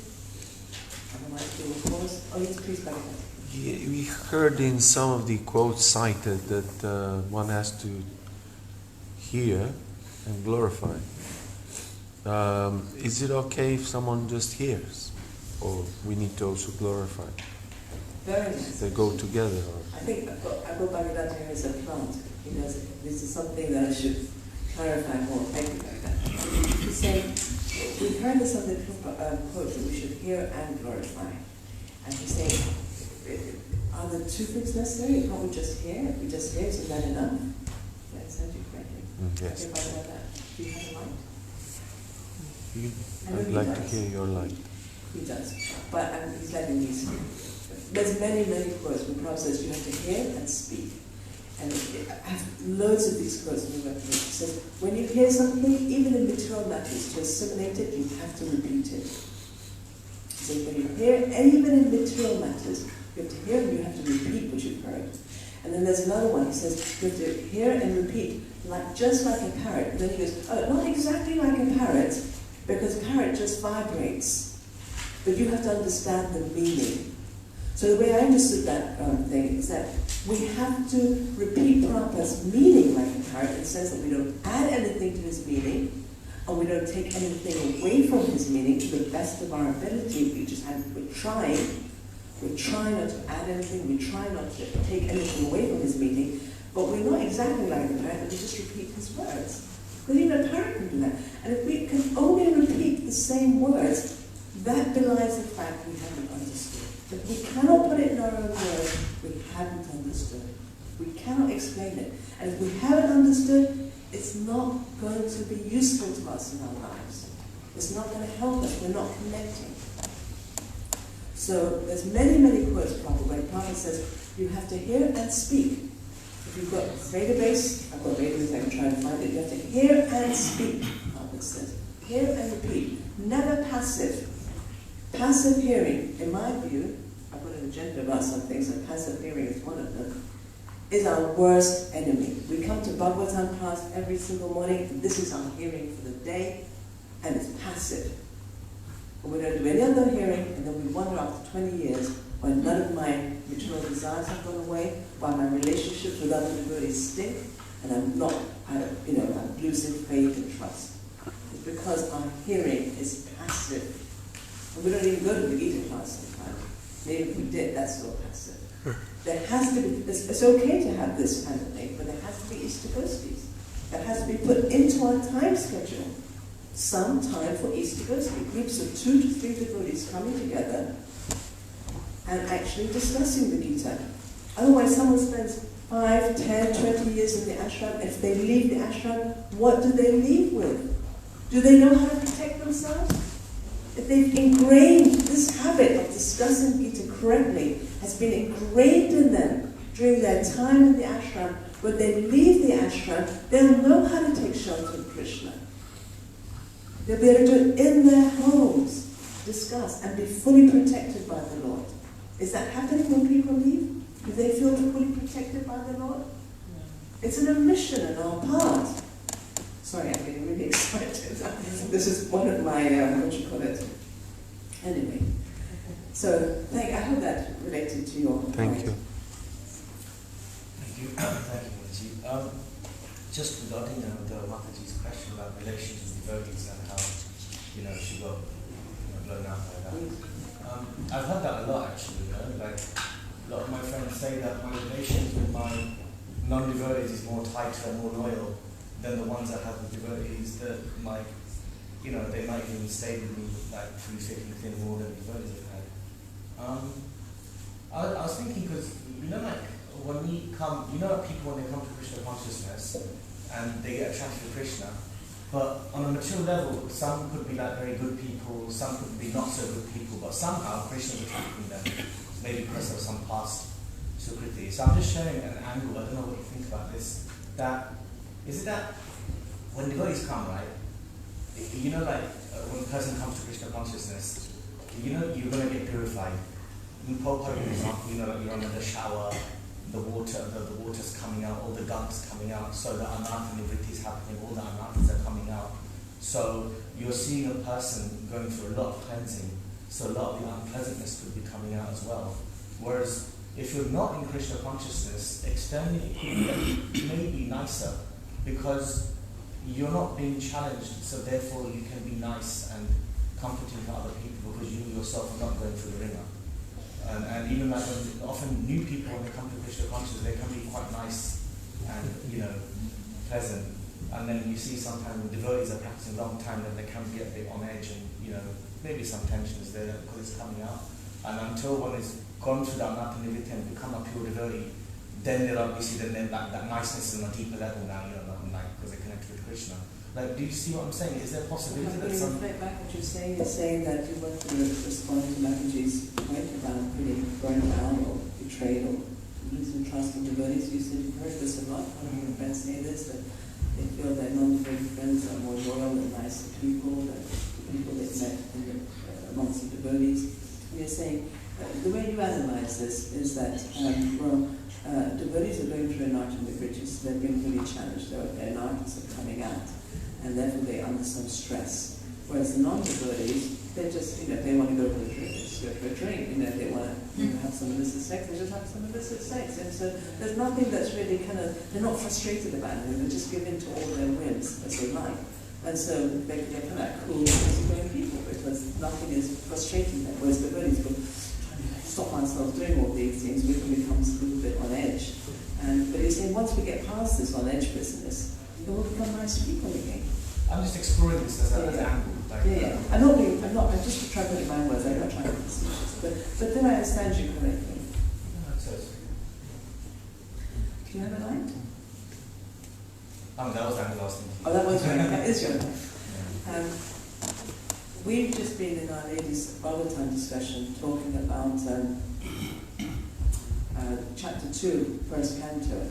Otherwise, we will pause. Oh, yes, please, Bhagavad. Yeah, we heard in some of the quotes cited that one has to hear and glorify. Is it okay if someone just hears? Or we need to also glorify? Very nice. They go together. Or? I think Bhagavad-Gita here is a plant. This is something that I should clarify more. Thank you, Bhagavad-Gita. He's saying, we heard this on the quote that we should hear and glorify. And he's saying, are the 2 things necessary? Can't we just hear? If we just hear, is that enough? Yes, I do correctly. Yes. Do you have a light? I'd like to hear your light. He does. But he's letting me speak. There's many, many quotes where Prabhupada says you have to hear and speak. And I have loads of these quotes in the record. He says, when you hear something, even in material matters, to assimilate it, you have to repeat it. So when you hear, and even in material matters, you have to hear and you have to repeat what you've heard. And then there's another one, he says, you have to hear and repeat, just like a parrot. And then he goes, oh, not exactly like a parrot, because parrot just vibrates. But you have to understand the meaning. So the way I understood that thing is that we have to repeat Prabhupada's meaning like a parrot in the sense that we don't add anything to his meaning, and we don't take anything away from his meaning to the best of our ability. We're trying not to add anything, we try not to take anything away from his meaning, but we're not exactly like a parrot, we just repeat his words. Because even a parrot can do that. And if we can only repeat the same words, that belies the fact we haven't understood. If we cannot put it in our own words, we haven't understood. We cannot explain it. And if we haven't understood, it's not going to be useful to us in our lives. It's not going to help us. We're not connecting. So there's many, many quotes probably. Prabhupada says, you have to hear and speak. If you've got a database, I've got a database, I can try and find it. You have to hear and speak, Prabhupada says. Hear and repeat. Never passive. Passive hearing, in my view, I've got an agenda about some things, and passive hearing is one of them, is our worst enemy. We come to Bhagavatam class every single morning, and this is our hearing for the day, and it's passive. And we don't do any other hearing, and then we wonder after 20 years, when none of my material desires have gone away, while my relationships with other devotees stink, and I'm losing faith and trust. It's because our hearing is passive. And we don't even go to the Gita class sometimes. Maybe if we did, that's still passive. There has to be, it's okay to have this kind of thing, but there has to be Ishtagostis. That has to be put into our time schedule. Some time for Ishtagostis. Groups of 2 to 3 devotees coming together and actually discussing the Gita. Otherwise, someone spends 5, 10, 20 years in the ashram. If they leave the ashram, what do they leave with? Do they know how to protect themselves? If they've ingrained this habit of discussing Gita correctly, has been ingrained in them during their time in the ashram, when they leave the ashram, they'll know how to take shelter in Krishna. They'll be able to do it in their homes, discuss, and be fully protected by the Lord. Is that happening when people leave? Do they feel fully protected by the Lord? No. It's an omission on our part. Sorry, I'm getting really excited. This is one of my, Anyway. So, I hope that related to your point. Thank you. Thank you. Thank you, Mataji. Just regarding the Mataji's question about relations with devotees and how, she got blown out by that. I've heard that a lot actually, like a lot of my friends say that my relations with my non-devotees is more tighter and more loyal than the ones I have with devotees that might, they might even stay with me like through thick and thin more than devotees have had. I was thinking because, like when we come, people when they come to Krishna consciousness and they get attracted to Krishna. But on a mature level, some could be like very good people, some could be not so good people, but somehow Krishna is attracting them, maybe because of some past sukriti. So I'm just sharing an angle, I don't know what you think about this, is it that when devotees come, right, you know, like when a person comes to Krishna consciousness, you know you're going to get purified. In Prabhupada, for example, you know, like you're under the shower, the water's coming out, all the gunk's coming out, so the anartha nivritti is happening, all the anarthas are coming out. So you're seeing a person going through a lot of cleansing, so a lot of the unpleasantness could be coming out as well. Whereas if you're not in Krishna consciousness, externally it may be nicer, because you're not being challenged, so therefore you can be nice and comforting to other people, because you yourself are not going through the ringer. And even like when often new people, when they come to Krishna consciousness, they can be quite nice and, you know, pleasant. And then you see sometimes when devotees are practicing a long time, then they can get a bit on edge, and, you know, maybe some tension is there because it's coming out. And until one is gone through that anartha nivritti and become a pure devotee, then they're obviously, then that niceness is on a deeper level now, you know, like because they're connected with Krishna. Like, do you see what I'm saying? Is there a possibility that some... reflect back what you're saying. You're saying that you want to respond to Mataji's point about feeling burned out or betrayed or losing trust in devotees. You said you've heard this a lot. One of your friends say this, that they feel that non-devotee friends are more loyal and nicer people than the people they've met amongst the devotees. And you're saying, the way you analyze this is that, devotees are going through anartha nivritti, so they're being really challenged. Their anarthas are coming out, and therefore they're under some stress. Whereas the non-devotees, they just, you know, they want to go for a drink, they just go for a drink, you know, they want to have some illicit sex, they just have some illicit sex. And so there's nothing that's really kind of, they're not frustrated about it, they just give in to all their whims as they like. And so they're kind of cool, easygoing people, because nothing is frustrating them. Whereas the devotees go, stop myself doing all these things, we can become a little bit on edge. But you're saying once we get past this on edge business, then we'll become nice people again. I'm just exploring this as an angle. Like, I'm not, I'm just trying to put it in my words, I'm not trying to be facetious. But then I understand you correctly. Do you have a line? That was the angle I was thinking. Oh, that was right, that is your line. We've just been in Our Lady's Bhagavatam discussion talking about chapter 2, first canto,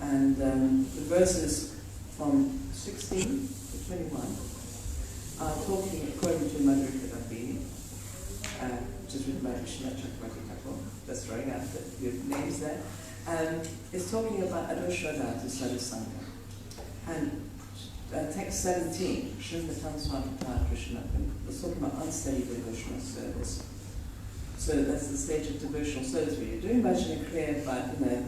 and the verses from 16 to 21 are talking according to Madhurika Dambini, which is written by Krishna Chakravarti, that's right after your names there, and it's talking about Adoshradha to Sadhusanga. And text 17, Srimatan Swamipata Krishna, was talking about unsteady devotional service. So that's the stage of devotional service where you're doing bhajan kriya, but you know,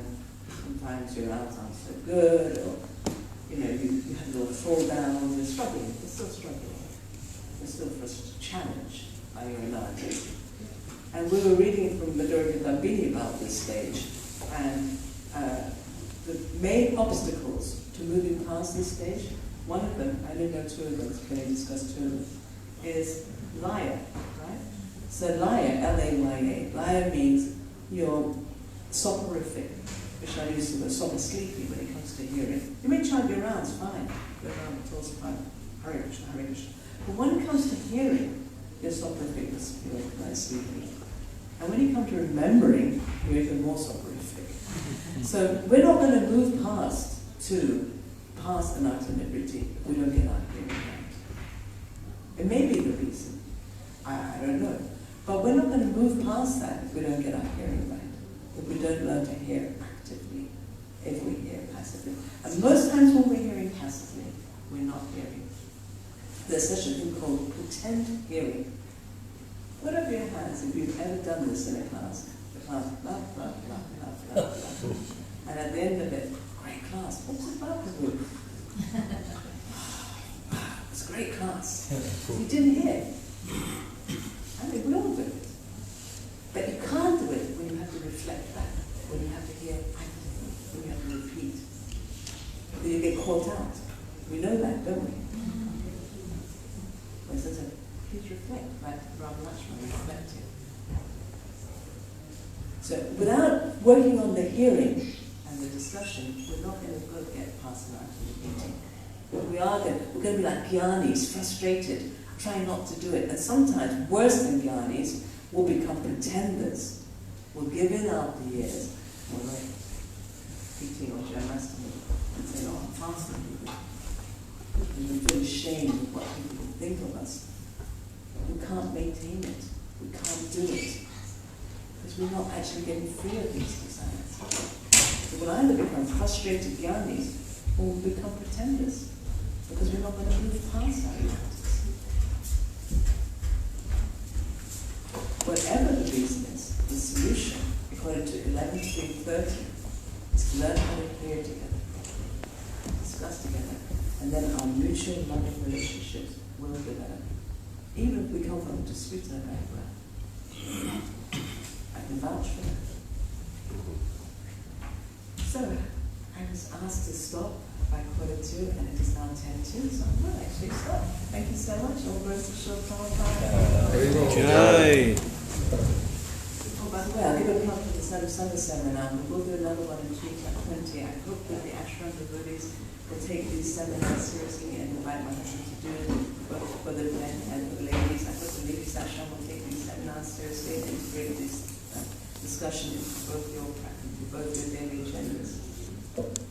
sometimes your outcomes aren't so good, or you know, you have a little fall down, you're struggling, you're still struggling. You're still first challenged by your analogy. And we were reading from Madhurika Dambini about this stage, and the main obstacles to moving past this stage, one of them, I don't know two of them, so can I discuss two of them, is laya, right? So laya, L-A-Y-A, laya means you're soporific, which I use the word sober sleepy when it comes to hearing. You may chant your rounds, fine, your round, it's also fine, Hare Krishna, Hare Krishna. But when it comes to hearing, you're soporific, you're quite sleepy. And when you come to remembering, you're even more soporific. So we're not going to move past anartha nivritti if we don't get our hearing right. It may be the reason, I don't know. But we're not going to move past that if we don't get our hearing right. If we don't learn to hear actively, if we hear passively. And most times when we're hearing passively, we're not hearing. There's such a thing called pretend hearing. Put up your hands if you've ever done this in a class. The class, blah, blah, blah, blah, blah, blah. And at the end of it, great class. What's it about? It's a great class. You didn't hear. I mean, we all do it. But you can't do it when you have to reflect back, when you have to hear actively, when you have to repeat. Then you get caught out. We know that, don't we? When it says, please reflect, like Ram Lakshmana reflected. So without working on the hearing, and the discussion, we're not going to get past an ultimate meeting. We're going to be like jnanis, frustrated, trying not to do it. And sometimes, worse than jnanis, we'll become pretenders. We'll give in after years. We're like eating or Janmashtami and say, oh, I'm fasting. And we feel ashamed of what people think of us. We can't maintain it. We can't do it. Because we're not actually getting free of these desires. So we'll either become frustrated jnanis or we'll become pretenders. Because we're not going to move past our realities. Whatever the reason is, the solution, according to 11.3.30, is to learn how to clear together, discuss together, and then our mutual loving relationships will develop. Even if we come from a disputed background. I can vouch for that. So, I was asked to stop by 2:15, and it is now 10:02, so I will actually stop. Thank you so much. All glories to Srila Prabhupada. Jai. Oh, by the way, I'll give a plug for the Sunday seminar. We'll do another one in 2020. I hope that the ashram devotees will take these seminars seriously and invite my husband to do it, both for the men and for the ladies. I hope the ladies ashram will take these seminars seriously and integrate this discussion into both your daily agendas.